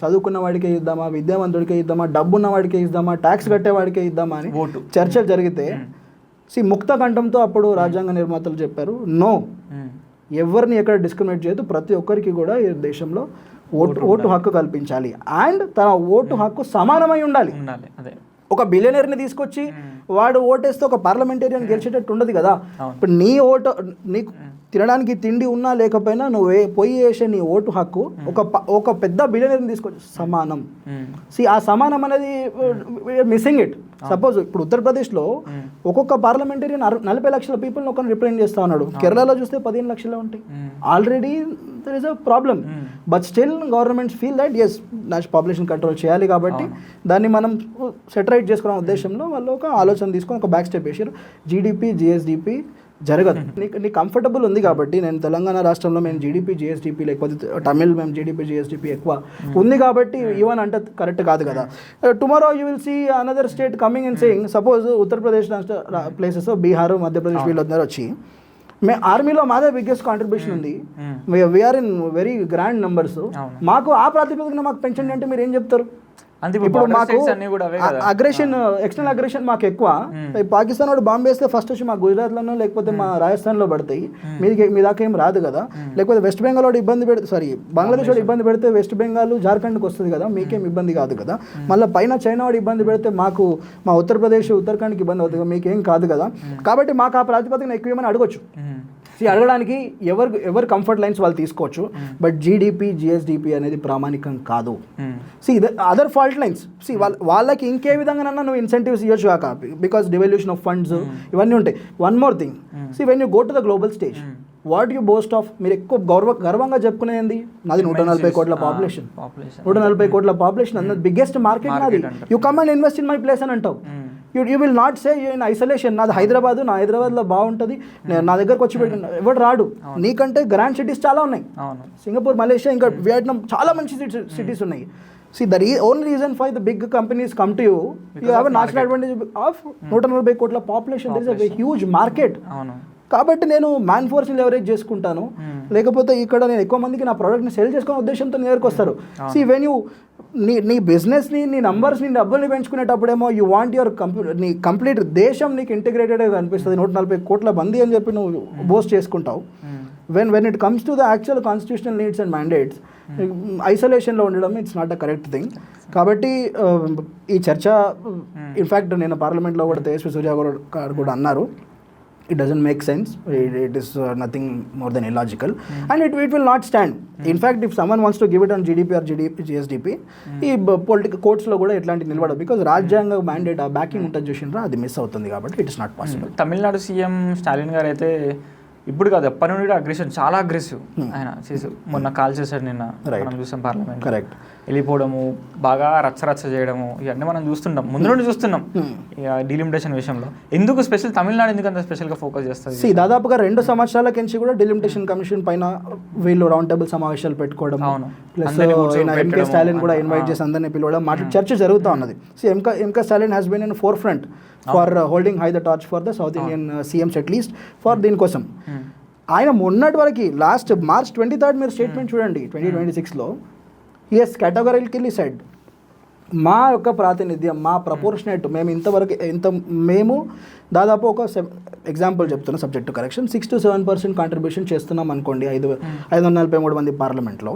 చదువుకున్న వాడికే ఇద్దామా, విద్యావంతుడికే ఇద్దామా, డబ్బున్న వాడికే ఇద్దామా, ట్యాక్స్ కట్టేవాడికే ఇద్దామా అని చర్చలు జరిగితే ముక్త కంఠంతో అప్పుడు రాజ్యాంగ నిర్మాతలు చెప్పారు, నో, ఎవరిని ఎక్కడ డిస్క్రిమినేట్ చేయదు, ప్రతి ఒక్కరికి కూడా ఈ దేశంలో ఓటు హక్కు కల్పించాలి. అండ్ తన ఓటు హక్కు సమానమై ఉండాలి. ఒక బిలియనర్ని తీసుకొచ్చి వాడు ఓటేస్తే ఒక పార్లమెంటేరియన్ గెలిచేటట్టు ఉండదు కదా. ఇప్పుడు నీ ఓటు, నీకు తినడానికి తిండి ఉన్నా లేకపోయినా నువ్వు పోయి వేసే నీ ఓటు హక్కు ఒక పెద్ద బిలియనర్ని తీసుకొచ్చి సమానం. ఆ సమానం అనేది మిస్సింగ్ ఇట్. సపోజ్ ఇప్పుడు ఉత్తరప్రదేశ్లో ఒక్కొక్క పార్లమెంటేరియన్ 40 లక్షల పీపుల్ని ఒకరిని రిప్రజెంట్ చేస్తా ఉన్నాడు. కేరళలో చూస్తే 15 లక్షలే ఉంటాయి. Already there is a problem. But still governments feel that yes population control చేయాలి కాబట్టి దాన్ని మనం సెటరైట్ చేసుకునే ఉద్దేశంలో వాళ్ళు ఒక ఆలోచన తీసుకొని ఒక బ్యాక్ స్టెప్ వేసారు. జీడిపి, జిఎస్డిపి జరగదు. నీకు కంఫర్టబుల్ ఉంది కాబట్టి, నేను తెలంగాణ రాష్ట్రంలో మేము జీడిపి జిఎస్డిపి, లేకపోతే తమిళ్ మేము జీడిపి జిఎస్డిపి ఎక్కువ ఉంది కాబట్టి ఈవెన్ అంటే కరెక్ట్ కాదు కదా. Tomorrow you will see another state coming and saying, suppose Uttar Pradesh రాష్ట్ర ప్లేసెస్, బీహార్, మధ్యప్రదేశ్ వీళ్ళందరూ వచ్చి ఆర్మీలో మాదే బిగ్గెస్ట్ కాంట్రిబ్యూషన్ ఉంది, we are in very grand numbers, మాకు ఆ ప్రాతిపదికన మాకు పెంచండి అంటే మీరు ఏం చెప్తారు? ఇప్పుడు మాకు అగ్రెషన్, ఎక్స్టర్నల్ అగ్రెషన్ మాకు ఎక్కువ. పాకిస్తాన్ వాడు బాంబు వేస్తే ఫస్ట్ వచ్చి మా గుజరాత్లోనో లేకపోతే మా రాజస్థాన్లో పడతాయి, మీ దాకా ఏం రాదు కదా. లేకపోతే వెస్ట్ బెంగాల్ వాడు ఇబ్బంది పెడితే, బంగ్లాదేశ్ వాడు ఇబ్బంది పెడితే వెస్ట్ బెంగాల్, జార్ఖండ్కి వస్తుంది కదా, మీకేం ఇబ్బంది కాదు కదా. మళ్ళీ పైన చైనా వాడు ఇబ్బంది పెడితే మాకు మా ఉత్తరప్రదేశ్, ఉత్తరాఖండ్కి ఇబ్బంది అవుతుంది కదా, మీకేం కాదు కదా. కాబట్టి మాకు ఆ ప్రాతిపదికన ఎక్కువ ఏమని అడగొచ్చు. అడగడానికి ఎవరు కంఫర్ట్ లైన్స్ వాళ్ళు తీసుకోవచ్చు. బట్ జీడిపి, జిఎస్డిపి అనేది ప్రామాణికం కాదు. అదర్ ఫాల్ట్ లైన్స్ వాళ్ళకి ఇంకే విధంగానన్నా నువ్వు ఇన్సెంటివ్స్ ఇవ్వచ్చు కాక, బికాస్ డివల్యూషన్ ఆఫ్ ఫండ్స్ ఇవన్నీ ఉంటాయి. One more thing, when you go to the global stage, what you boast of, మీరు ఎక్కువ గర్వంగా చెప్పుకునేది నాది 140 కోట్ల పాపులేషన్, 140 కోట్ల పాపులేషన్ అన్నది బిగ్గెస్ట్ మార్కెట్ నాది, you come and invest in my place అని అంటావు. You will not say in isolation, నాది హైదరాబాద్, నా హైదరాబాద్లో బాగుంటుంది, నా దగ్గరకు వచ్చి పెట్టిన ఎవరు రాడు. నీకంటే గ్రాండ్ సిటీస్ చాలా ఉన్నాయి, సింగపూర్, మలేషియా, ఇంకా వియట్నాం, చాలా మంచి సిటీస్ ఉన్నాయి. the only reason why the big companies come to you, you have a national advantage of 140 కోట్ల population, there is a huge market. కాబట్టి నేను మ్యాన్ ఫోర్స్ని లెవరేజ్ చేసుకుంటాను, లేకపోతే ఇక్కడ నేను ఎక్కువ మందికి నా ప్రోడక్ట్ని సెల్ చేసుకునే ఉద్దేశంతో నేర్కి వస్తారు. వెన్ యూ నీ బిజినెస్ని, నీ నంబర్స్ని, డబ్బుల్ని పెంచుకునేటప్పుడేమో యూ వాంట్ యువర్ నీ కంప్లీట్ దేశం నీకు ఇంటిగ్రేటెడ్గా కనిపిస్తుంది, 140 కోట్ల మంది అని చెప్పి నువ్వు బోస్ట్ చేసుకుంటావు. when it comes to the actual constitutional needs and mandates, ఐసోలేషన్లో ఉండడం it's not a correct thing. కాబట్టి ఈ చర్చ, ఇన్ఫ్యాక్ట్ నేను పార్లమెంట్లో కూడా తేజస్వి సూర్య గారు కూడా అన్నారు, it doesn't make sense, it is nothing more than illogical, and it will not stand. In fact, if someone wants to give it on GDP or GSDP, ఈ పొలిటికల్ కోర్ట్స్లో కూడా ఎట్లాంటి నిలబడదు, బికాజ్ రాజ్యాంగ మ్యాండేట్ ఆ బ్యాకింగ్ ఉంటుంది చూసినరా, అది miss అవుతుంది కాబట్టి it is not possible. Tamil Nadu CM Stalin గారు అయితే ఇప్పుడు కాదు, ఎప్పటి నుండి అగ్రెషన్, చాలా అగ్రెసివ్ ఆయన చేసి, మొన్న కాల్ చేశాడు, నిన్న మనం చూసాం పార్లమెంట్, కరెక్ట్, వెళ్ళిపోవడము, బాగా రచ్చ చేయడము, ఇవన్నీ మనం చూస్తుంటాం, ముందు నుండి చూస్తున్నాం. డీలిమిటేషన్ విషయంలో ఎందుకు స్పెషల్ తమిళనాడు ఎందుకంత స్పెషల్గా ఫోకస్ చేస్తుంది? దాదాపుగా 2 సంవత్సరాల నుంచి కూడా డీలిమిటేషన్ కమిషన్ పైన వీళ్ళు రౌండ్ టేబుల్ సమావేశాలు పెట్టుకోవడం, ప్లస్ ఎంకే స్టాలిన్ కూడా ఇన్వైట్ చేసి అందరినీ పిలవడం, చర్చ జరుగుతూ ఉన్నది. MK Stalin has been in forefront for holding high the torch for the South Indian CMs at least for దీనికోసం. ఆయన మొన్నటి వరకు లాస్ట్ March 23 మీరు స్టేట్మెంట్ చూడండి 2026లో, he has categorically said మా యొక్క ప్రాతినిధ్యం, మా ప్రపోర్షనేట్, మేము దాదాపు ఒక ఎగ్జాంపుల్ చెప్తున్న subject to correction 6 to 7% contribution చేస్తున్నాం అనుకోండి 543 మంది పార్లమెంట్లో.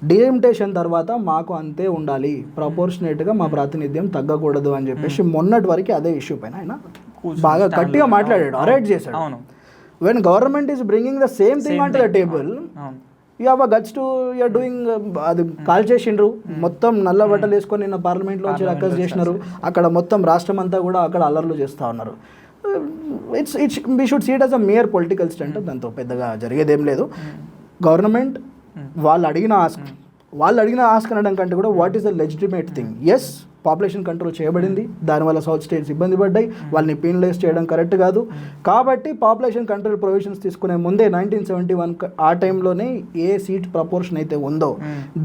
డిలిమిటేషన్ తర్వాత మాకు అంతే ఉండాలి, ప్రపోర్షనేట్గా మా ప్రాతినిధ్యం తగ్గకూడదు అని చెప్పేసి మొన్నటి వరకు అదే ఇష్యూ పైన ఆయన బాగా గట్టిగా మాట్లాడాడు, అరైట్ చేశాడు. When government is bringing the same thing on to the table, you have a guts to you're doing, అది కాల్ చేసిండ్రు మొత్తం నల్ల బట్టలు వేసుకొని నిన్న పార్లమెంట్లో వచ్చి రక్కస్ చేసినారు, అక్కడ మొత్తం రాష్ట్రం అంతా కూడా అక్కడ అల్లర్లు చేస్తూ ఉన్నారు. It's we should see it as a mere political stunt, దాంతో పెద్దగా జరిగేదేం లేదు. గవర్నమెంట్ వాళ్ళు అడిగిన ఆస్క్ అనడం కంటే కూడా what is the legitimate thing. Yes, population control చేయబడింది, దానివల్ల సౌత్ స్టేట్స్ ఇబ్బంది పడ్డాయి, వాళ్ళని పీనలైజ్ చేయడం కరెక్ట్ కాదు. కాబట్టి పాపులేషన్ కంట్రోల్ ప్రొవిజన్స్ తీసుకునే ముందే 1971 ఆ టైంలోనే ఏ సీట్ ప్రపోర్షన్ అయితే ఉందో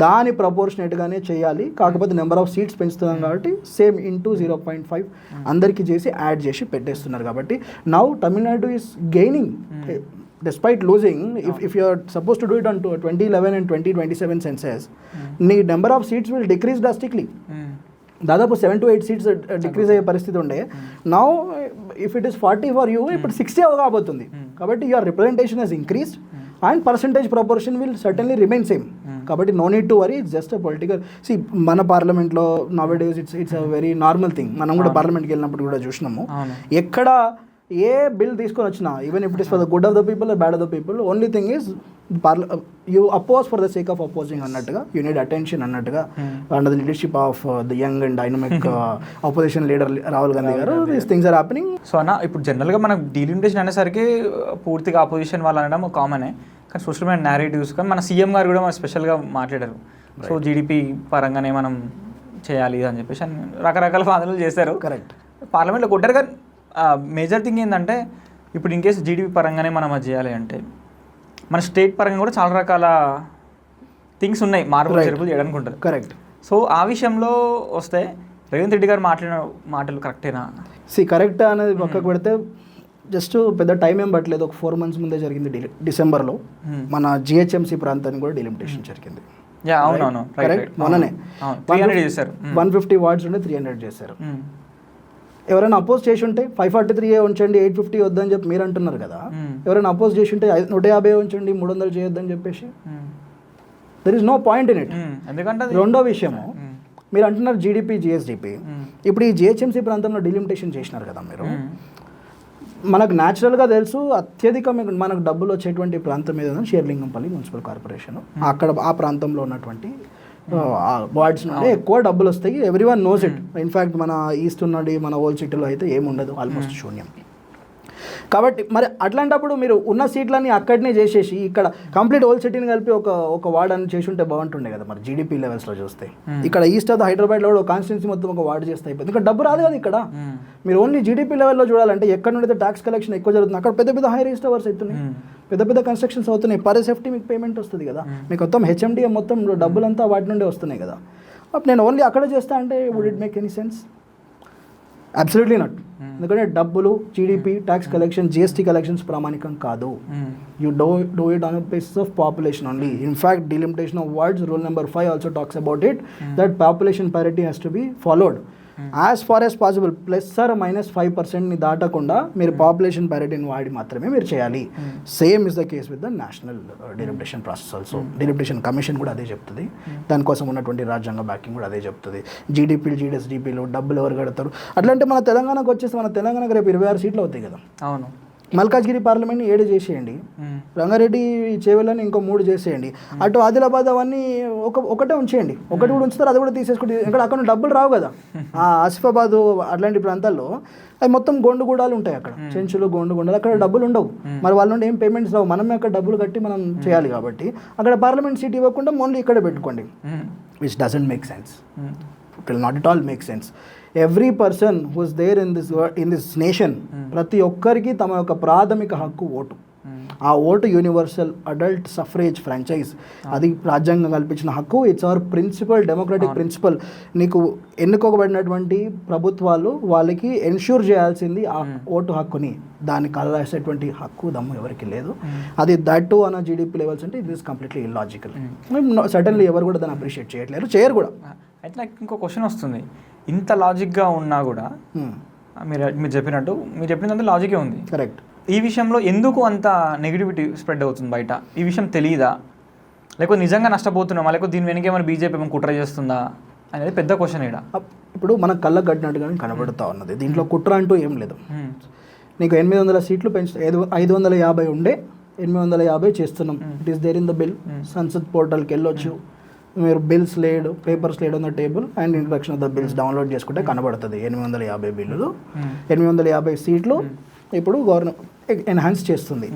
దాని ప్రపోర్షనేట్గానే చేయాలి. కాకపోతే నెంబర్ ఆఫ్ సీట్స్ పెంచుతున్నాం కాబట్టి సేమ్ ఇంటూ 0.5 అందరికీ చేసి యాడ్ చేసి పెట్టేస్తున్నారు. కాబట్టి now Tamil Nadu is gaining despite losing. If you are supposed to do it on 2011 and 2027 census, the number of seats will decrease drastically. దాదాపు 7 to 8 సీట్స్ డిక్రీజ్ అయ్యే పరిస్థితి ఉండే. Now if it is 40 for you, ఇప్పుడు 60 అవగాబోతుంది. కాబట్టి your representation has increased and percentage proportion will certainly remain same. కాబట్టి no need to worry, it's just a political. See మన పార్లమెంట్లో nowadays it's a very normal thing. మనం కూడా పార్లమెంట్కి వెళ్ళినప్పుడు కూడా చూసినాము, ఎక్కడ ఏ బిల్ తీసుకొని వచ్చినా, even if it is for the good of the people or bad of the people, only thing is you oppose for the sake of opposing అన్నట్టుగా, యూ నీడ్ అటెన్షన్ అన్నట్టుగా, under the leadership of the young and dynamic opposition leader Rahul Gandhi గారు, these things are happening. So అన్న, ఇప్పుడు జనరల్గా మనకు delimitation అనేసరికి పూర్తిగా opposition వాళ్ళు అనడం కామనే, కానీ సోషల్ మీడియా నేరేటివ్స్ కానీ మన సీఎం గారు కూడా మన స్పెషల్గా మాట్లాడారు. సో జీడిపి పరంగానే మనం చేయాలి అని చెప్పేసి రకరకాల వాదనలు చేశారు. కరెక్ట్, పార్లమెంట్లో కొట్టారు. కానీ మేజర్ థింగ్ ఏంటంటే ఇప్పుడు ఇన్ కేసు జీడిపి పరంగానే మనం అది చేయాలి అంటే మన స్టేట్ పరంగా కూడా చాలా రకాల థింగ్స్ ఉన్నాయి, మార్పులు చేర్పులు చేయడానికి ఉంటుంది. కరెక్ట్. సో ఆ విషయంలో వస్తే రేవంత్ రెడ్డి గారు మాట్లాడిన మాటలు కరెక్టేనా? కరెక్ట్ అనేది పక్కకు పెడితే జస్ట్ పెద్ద టైం ఏం పట్టలేదు, ఒక 4 months ముందే జరిగింది. డిసెంబర్లో మన జిహెచ్ఎంసీ ప్రాంతానికి కూడా డిలిమిటేషన్ జరిగింది. అవునవును, కరెక్ట్. మొన్ననే 150 వార్డ్స్ ఉంటే 300 చేశారు. ఎవరైనా అపోజ్ చేసి ఉంటే 543 ఉంచండి, 850 వద్దని చెప్పి మీరు అంటున్నారు కదా. ఎవరైనా అపోజ్ చేసి ఉంటే 150 ఉంచండి, 300 చేయొద్దని చెప్పేసి there is no point in it. ఎందుకంటే రెండో విషయము, మీరు అంటున్నారు జీడిపి, జిఎస్డిపి. ఇప్పుడు ఈ జిహెచ్ఎంసీ ప్రాంతంలో డిలిమిటేషన్ చేసినారు కదా మీరు. మనకు న్యాచురల్గా తెలుసు, అత్యధిక మనకు డబ్బులు వచ్చేటువంటి ప్రాంతం ఏదైనా షేర్లింగంపల్లి మున్సిపల్ కార్పొరేషన్. అక్కడ ఆ ప్రాంతంలో ఉన్నటువంటి వార్డ్స్ నుండి ఎక్కువ డబ్బులు వస్తాయి. Every one knows it. In fact మన ఈస్ట్ ఉన్నది, మన ఓల్డ్ సిటీలో అయితే ఏముండదు, ఆల్మోస్ట్ శూన్యం. కాబట్టి మరి అట్లాంటప్పుడు మీరు ఉన్న సీట్లన్నీ అక్కడనే చేసేసి ఇక్కడ కంప్లీట్ ఓల్డ్ సిటీని కలిపి ఒక వార్డ్ అని చేసి ఉంటే బాగుంటుండే కదా. మరి జీడిపి లెవెల్స్లో చూస్తే ఇక్కడ ఈస్ట్ ఆఫ్ హైదరాబాద్లో ఒక కాన్స్టిట్యున్సీ మొత్తం ఒక వార్డ్ చేస్తే అయిపోతుంది. ఇక్కడ డబ్బు రాదు కదా. ఇక్కడ మీరు ఓన్లీ జీడిపి లెవెల్లో చూడాలంటే ఎక్కడ నుండి ట్యాక్స్ కలెక్షన్ ఎక్కువ జరుగుతుంది, అక్కడ పెద్ద పెద్ద హై రైజ్ టవర్స్ అవుతున్నాయి, పెద్ద పెద్ద కన్స్ట్రక్షన్స్ అవుతున్నాయి. పర్ సేఫ్టీ మీకు పేమెంట్ వస్తుంది కదా. మీకు మొత్తం హెచ్ఎండిఏ మొత్తం డబ్బులంతా వాటి నుండే వస్తున్నాయి కదా. అప్పుడు నేను ఓన్లీ అక్కడ చేస్తా అంటే would it make any sense? Absolutely not. ఎందుకంటే డబ్బులు, GDP, tax collection, GST collections ప్రామాణికం కాదు. You do it on basis of population only. In fact delimitation of wards rule number 5 also talks about it that population parity has to be followed as far as possible. +5% దాటకుండా మీరు population ప్యారిటీని వాడి మాత్రమే మీరు చేయాలి. Same is the case with the national delimitation process also. Delimitation commission కూడా అదే చెప్తుంది, దానికోసం ఉన్నటువంటి రాజ్యాంగ బ్యాకింగ్ కూడా అదే చెప్తుంది. జీడిపీలు, జిఎస్డిపిలు డబ్బులు ఎవరు కడతారు? అట్లంటే మన తెలంగాణకు వచ్చేసి మన తెలంగాణకు రేపు 26 సీట్లు అవుతాయి కదా. అవును. మల్కాజ్గిరి పార్లమెంట్ని 7 చేసేయండి, రంగారెడ్డి చేవెళ్ళని ఇంకో 3 చేసేయండి, అటు ఆదిలాబాద్ అవన్నీ ఒకటే ఉంచేయండి. ఒకటి కూడా ఉంచుతారు, అది కూడా తీసేసుకుంటే ఇక్కడ అక్కడ డబ్బులు రావు కదా. ఆసిఫాబాదు అట్లాంటి ప్రాంతాల్లో అవి మొత్తం గోండుగూడాలు ఉంటాయి, అక్కడ చెంచులు, గోండుగూడాలు, అక్కడ డబ్బులు ఉండవు. మరి వాళ్ళ నుండి ఏం పేమెంట్స్ రావు, మనమే అక్కడ డబ్బులు కట్టి మనం చేయాలి. కాబట్టి అక్కడ పార్లమెంట్ సీట్ ఇవ్వకుండా ఓన్లీ ఇక్కడే పెట్టుకోండి, which doesn't make sense. It will not at all make sense. Every person who's there in this nation, ప్రతి ఒక్కరికి తమ యొక్క ప్రాథమిక హక్కు ఓటు. ఆ vote universal adult suffrage franchise, అది రాజ్యాంగం కల్పించిన హక్కు. It's our principle, democratic principle. నీకు ఎన్నుకోబడినటువంటి ప్రభుత్వాలు వాళ్ళకి ఎన్ష్యూర్ చేయాల్సింది ఆ ఓటు హక్కుని. దాన్ని కలరాసేటువంటి హక్కు దమ్ము ఎవరికి లేదు. అది దట్ టు అన్న జీడిపి లెవెల్స్ అంటే it is completely illogical. Suddenly ఎవరు కూడా దాన్ని అప్రిషియేట్ చేయట్లేరు, చేయరు కూడా. అయితే నాకు ఇంకో క్వశ్చన్ వస్తుంది, ఇంత లాజిక్గా ఉన్నా కూడా మీరు చెప్పినంత లాజికే ఉంది. కరెక్ట్. ఈ విషయంలో ఎందుకు అంత నెగిటివిటీ స్ప్రెడ్ అవుతుంది బయట? ఈ విషయం తెలియదా, లేకపోతే నిజంగా నష్టపోతున్నామా, లేకపోతే దీని వెనక ఏమైనా బీజేపీ ఏమైనా కుట్ర చేస్తుందా అనేది పెద్ద క్వశ్చన్ ఇక్కడ. ఇప్పుడు మనకు కళ్ళకు కట్టినట్టుగానే కనబడుతూ ఉన్నది, దీంట్లో కుట్ర అంటూ ఏం లేదు. నీకు 800 సీట్లు పెంచు 550 ఉండే 850 చేస్తున్నాం. It is there in the bill. Sansad పోర్టల్కి వెళ్ళొచ్చు, మీరు బిల్స్ లేడు, పేపర్స్ లేడు ఉన్న table and introduction of the bills download చేసుకుంటే కనబడుతుంది 850 బిల్లులు, 850 సీట్లు ఇప్పుడు గవర్నమెంట్ ఎన్హాన్స్ చేస్తుంది.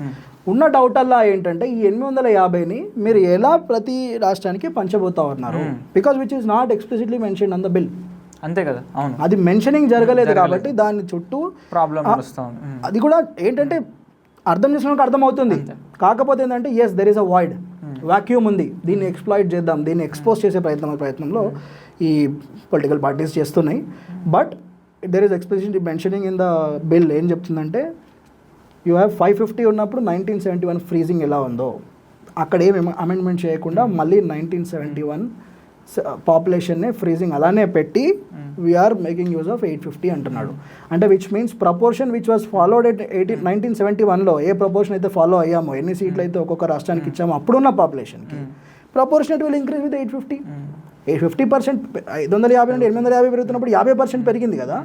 ఉన్న డౌట్ అలా ఏంటంటే ఈ 850ని మీరు ఎలా ప్రతి రాష్ట్రానికి పంచబోతా ఉన్నారు, because which is not explicitly mention on the bill. అంతే కదా, అవును, అది మెన్షనింగ్ జరగలేదు కాబట్టి దాని చుట్టూ ప్రాబ్లం. అది కూడా ఏంటంటే అర్థం చేసిన అర్థం అవుతుంది, కాకపోతే ఏంటంటే yes there is a void, vacuum ఉంది, దీన్ని ఎక్స్ప్లాయిట్ చేద్దాం, దీన్ని ఎక్స్పోజ్ చేసే ప్రయత్నంలో ఈ పొలిటికల్ పార్టీస్ చేస్తున్నాయి. But there is explicitly mentioning in the bill. ఏం చెప్తుందంటే యూ హ్యావ్ 550 ఉన్నప్పుడు 1971 ఫ్రీజింగ్ ఎలా ఉందో అక్కడ ఏమి అమెండ్మెంట్ చేయకుండా మళ్ళీ 1971 పాపులేషన్నే ఫ్రీజింగ్ అలానే పెట్టి వీఆర్ మేకింగ్ యూజ్ ఆఫ్ 850 అంటున్నాడు. అంటే which means proportion which was followed at 1971లో ఏ ప్రపోర్షన్ అయితే ఫాలో అయ్యామో, ఎన్ని సీట్లు అయితే ఒక్కొక్క రాష్ట్రానికి ఇచ్చామో అప్పుడున్న పాపులేషన్కి ప్రపోర్షనేట్ విల్ ఇంక్రీజ్ విత్ 850. 850%, 550 నుండి 850 పెరుగుతున్నప్పుడు 50% పెరిగింది కదా.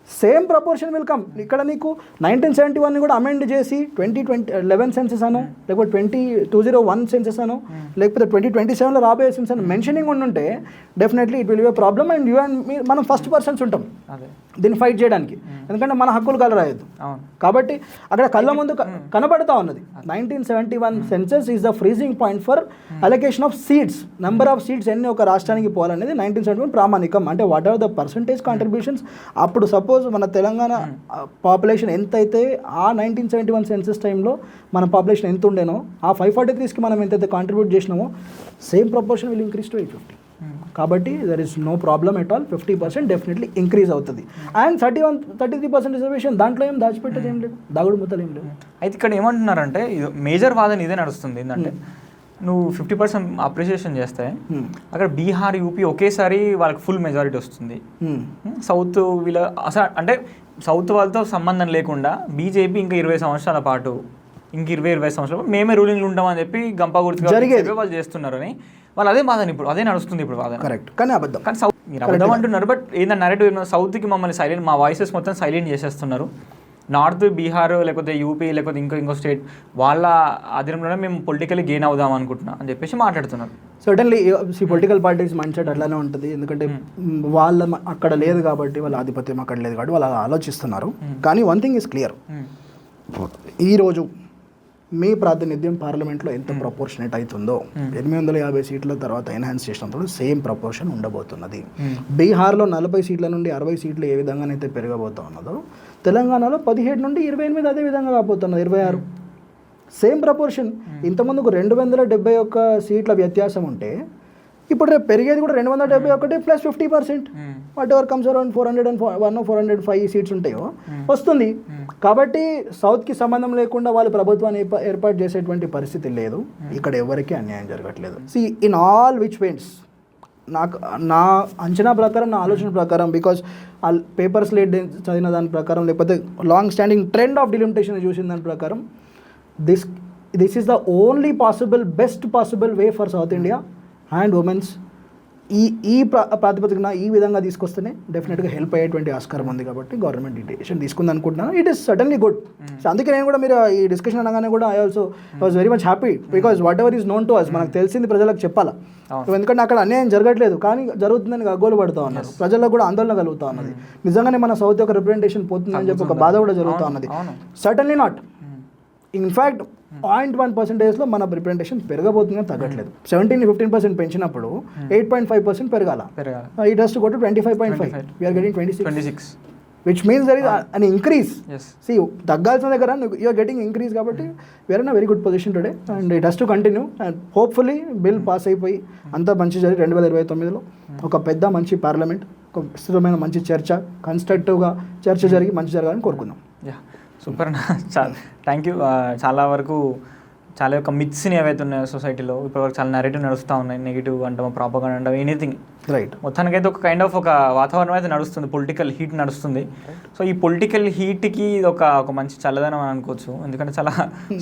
Same proportion will come. ఇక్కడ నీకు 1971ని కూడా అమెండ్ చేసి 2011 సెన్సెస్ అను, లేకపోతే 2001 సెన్సెస్ అను, లేకపోతే 2027లో రాబోయే సెన్సెస్ అని మెన్షనింగ్ ఉండుంటే definitely it will be problem. And you and me మనం ఫస్ట్ పర్సన్స్ ఉంటాం దీన్ని ఫైట్ చేయడానికి, ఎందుకంటే మన హక్కులు కలరాయద్దు. కాబట్టి అక్కడ కళ్ళ ముందు కనబడతా ఉన్నది 1971 census is the freezing point for allocation of seats. Number of seats ఎన్ని ఒక రాష్ట్రానికి పోవాలనేది 1971 ప్రామాణికం. అంటే what are the percentage contributions. అప్పుడు సపోజ్ మన తెలంగాణ పాపులేషన్ ఎంత అయితే ఆ 1971 సెన్సెస్ టైంలో మన పాపులేషన్ ఎంత ఉండేనో, ఆ 543కి మనం ఎంతైతే కాంట్రిబ్యూట్ చేసినామో same proportion will increase to 850. కాబట్టి there is no problem at all. 50% definitely increase అవుతుంది. అండ్ 33% రిజర్వేషన్, దాంట్లో ఏం దాచిపెట్టేది ఏం లేదు, దాగుడు ముద్దలు ఏం లేదు. అయితే ఇక్కడ ఏమంటున్నారంటే మేజర్ వాదన ఇదే నడుస్తుంది, ఏంటంటే నువ్వు 50% అప్రిషియేషన్ చేస్తే అక్కడ బీహార్, యూపీ ఒకేసారి వాళ్ళకి ఫుల్ మెజారిటీ వస్తుంది. సౌత్ వీళ్ళ అసలు అంటే సౌత్ వాళ్ళతో సంబంధం లేకుండా బీజేపీ ఇంకా 20 సంవత్సరాల పాటు, ఇంక 20 సంవత్సరాలు మేమే రూలింగ్లు ఉంటామని చెప్పి గంపా గుర్తుగా వాళ్ళు చేస్తున్నారని వాళ్ళు అదే వాదన, ఇప్పుడు అదే నడుస్తుంది ఇప్పుడు వాదన. కరెక్ట్, కానీ అబద్ధం. కానీ సౌత్ మీరు అబద్ధం అంటున్నారు, బట్ ఏంటంటే నరేటివ్ సౌత్కి మమ్మల్ని సైలెంట్, మా వాయిసెస్ మొత్తం సైలెంట్ చేసేస్తున్నారు. నార్త్, బీహార్ లేకపోతే యూపీ లేకపోతే ఇంకో స్టేట్ వాళ్ళ ఆధీనంలోనే మేము పొలిటికల్లీ గెయిన్ అవుదాం అనుకుంటున్నాం అని చెప్పేసి మాట్లాడుతున్నారు. Certainly political parties mind set అట్లానే ఉంటుంది, ఎందుకంటే వాళ్ళ అక్కడ లేదు కాబట్టి, వాళ్ళ ఆధిపత్యం అక్కడ లేదు కాబట్టి వాళ్ళు అలా ఆలోచిస్తున్నారు. కానీ వన్ థింగ్ ఈజ్ క్లియర్, ఈరోజు మీ ప్రాతినిధ్యం పార్లమెంట్లో ఎంత ప్రపోర్షనేట్ అవుతుందో 850 సీట్ల తర్వాత ఎన్హాన్స్ చేసినప్పుడు సేమ్ ప్రపోర్షన్ ఉండబోతున్నది. బీహార్లో 40 సీట్ల నుండి 60 సీట్లు ఏ విధంగానైతే పెరగబోతా ఉన్నదో, తెలంగాణలో 17 నుండి 28 అదే విధంగా రాబోతున్నది, 26 సేమ్ ప్రపోర్షన్. ఇంతకుముందుకు 271 సీట్ల వ్యత్యాసం ఉంటే ఇప్పుడు రేపు పెరిగేది కూడా 271 plus 50%. What ever comes around 401 405 seats ఉంటాయో వస్తుంది. కాబట్టి సౌత్కి సంబంధం లేకుండా వాళ్ళు ప్రభుత్వాన్ని ఏర్పాటు చేసేటువంటి పరిస్థితి లేదు. ఇక్కడ ఎవరికి అన్యాయం జరగట్లేదు. See in all which ways నా అంచనా ప్రకారం, నా ఆలోచన ప్రకారం, బికాజ్ ఆ పేపర్స్ లేట్ చదివిన దాని ప్రకారం, లేకపోతే long standing trend of delimitation చూసిన దాని ప్రకారం this is the only possible, best possible way for south India and women's. ఈ ప్రాతిపదికన ఈ విధంగా తీసుకొస్తేనే డెఫినెట్గా హెల్ప్ అయ్యేటువంటి ఆస్కారం ఉంది. కాబట్టి గవర్నమెంట్ ఈ డెసిషన్ తీసుకుంది అనుకుంటున్నాను. It is suddenly good. So అందుకే నేను కూడా మీరు ఈ డిస్కషన్ అనగానే కూడా I also was very much happy, because whatever is known to us, మనకు తెలిసింది ప్రజలకు చెప్పాలా. ఎందుకంటే అక్కడ అన్యాయం జరగట్లేదు, కానీ జరుగుతుందని గగ్గోలు పడుతూ ఉన్నారు, ప్రజలకు కూడా ఆందోళన కలుగుతూ ఉన్నది. నిజంగానే మన సౌత్ యొక్క రిప్రజెంటేషన్ పోతుందని చెప్పి ఒక బాధ కూడా జరుగుతూ ఉన్నది. Certainly not. ఇన్ఫ్యాక్ట్ 0.1%లో మన రిప్రజెంటేషన్ పెరగబోతుందని తగ్గట్లేదు. 17ని 15% పెంచినప్పుడు 8.5% పెరగాల. It has to go to 25.5. We're getting 26, which means there is an increase. See తగ్గాల్సిన దగ్గర యూఆర్ గెటింగ్ ఇంక్రీజ్. కాబట్టి we're in a very good position today and it has to continue. And hopefully bill pass అయిపోయి అంతా మంచి జరిగి 2029లో ఒక పెద్ద మంచి పార్లమెంట్, ఒక విస్తృతమైన మంచి చర్చ, కన్స్ట్రక్టివ్గా చర్చ జరిగి మంచి జరగాలని కోరుకుందాం. Super, thank you. చాలా వరకు చాలా యొక్క మిత్స్ని ఏవైతే ఉన్నాయో సొసైటీలో ఇప్పటివరకు చాలా నెరేటివ్ నడుస్తూ ఉన్నాయి, నెగిటివ్ అంటాం, ప్రాపగండా అంటాం, ఎనీథింగ్. రైట్. మొత్తానికైతే ఒక కైండ్ ఆఫ్ ఒక వాతావరణం అయితే నడుస్తుంది, పొలిటికల్ హీట్ నడుస్తుంది. సో ఈ పొలిటికల్ హీట్కి ఒక మంచి చల్లదనం అని అనుకోవచ్చు, ఎందుకంటే చాలా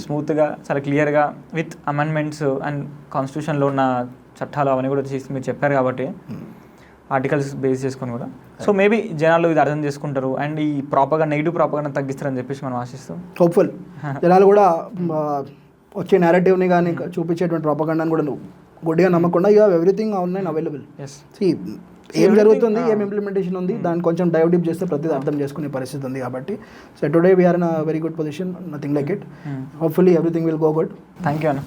స్మూత్గా, చాలా క్లియర్గా విత్ అమెండ్మెంట్స్ అండ్ కాన్స్టిట్యూషన్లో ఉన్న చట్టాలు అవన్నీ కూడా చేసి మీరు చెప్పారు కాబట్టి ఆర్టికల్స్ బేస్ చేసుకొని కూడా. సో మేబీ జనాలు ఇది అర్థం చేసుకుంటారు అండ్ ఈ నెగిటివ్ ప్రాపగండా తగ్గిస్తారని చెప్పేసి మనం ఆశిస్తాం. హోప్ఫుల్. జనాలు కూడా వచ్చే నేరేటివ్ని కానీ చూపించేటువంటి ప్రాపగండాని కూడా గుడ్డిగా నమ్మకుండా you have everything online available. ఏం జరుగుతుంది, ఏం ఇంప్లిమెంటేషన్ ఉంది, దాన్ని కొంచెం డైవ్ డీప్ చేస్తే ప్రతిదీ అర్థం చేసుకునే పరిస్థితి ఉంది. కాబట్టి so today we are in a very good position, nothing like it. Hopefully everything will go good. Thank you అన్న.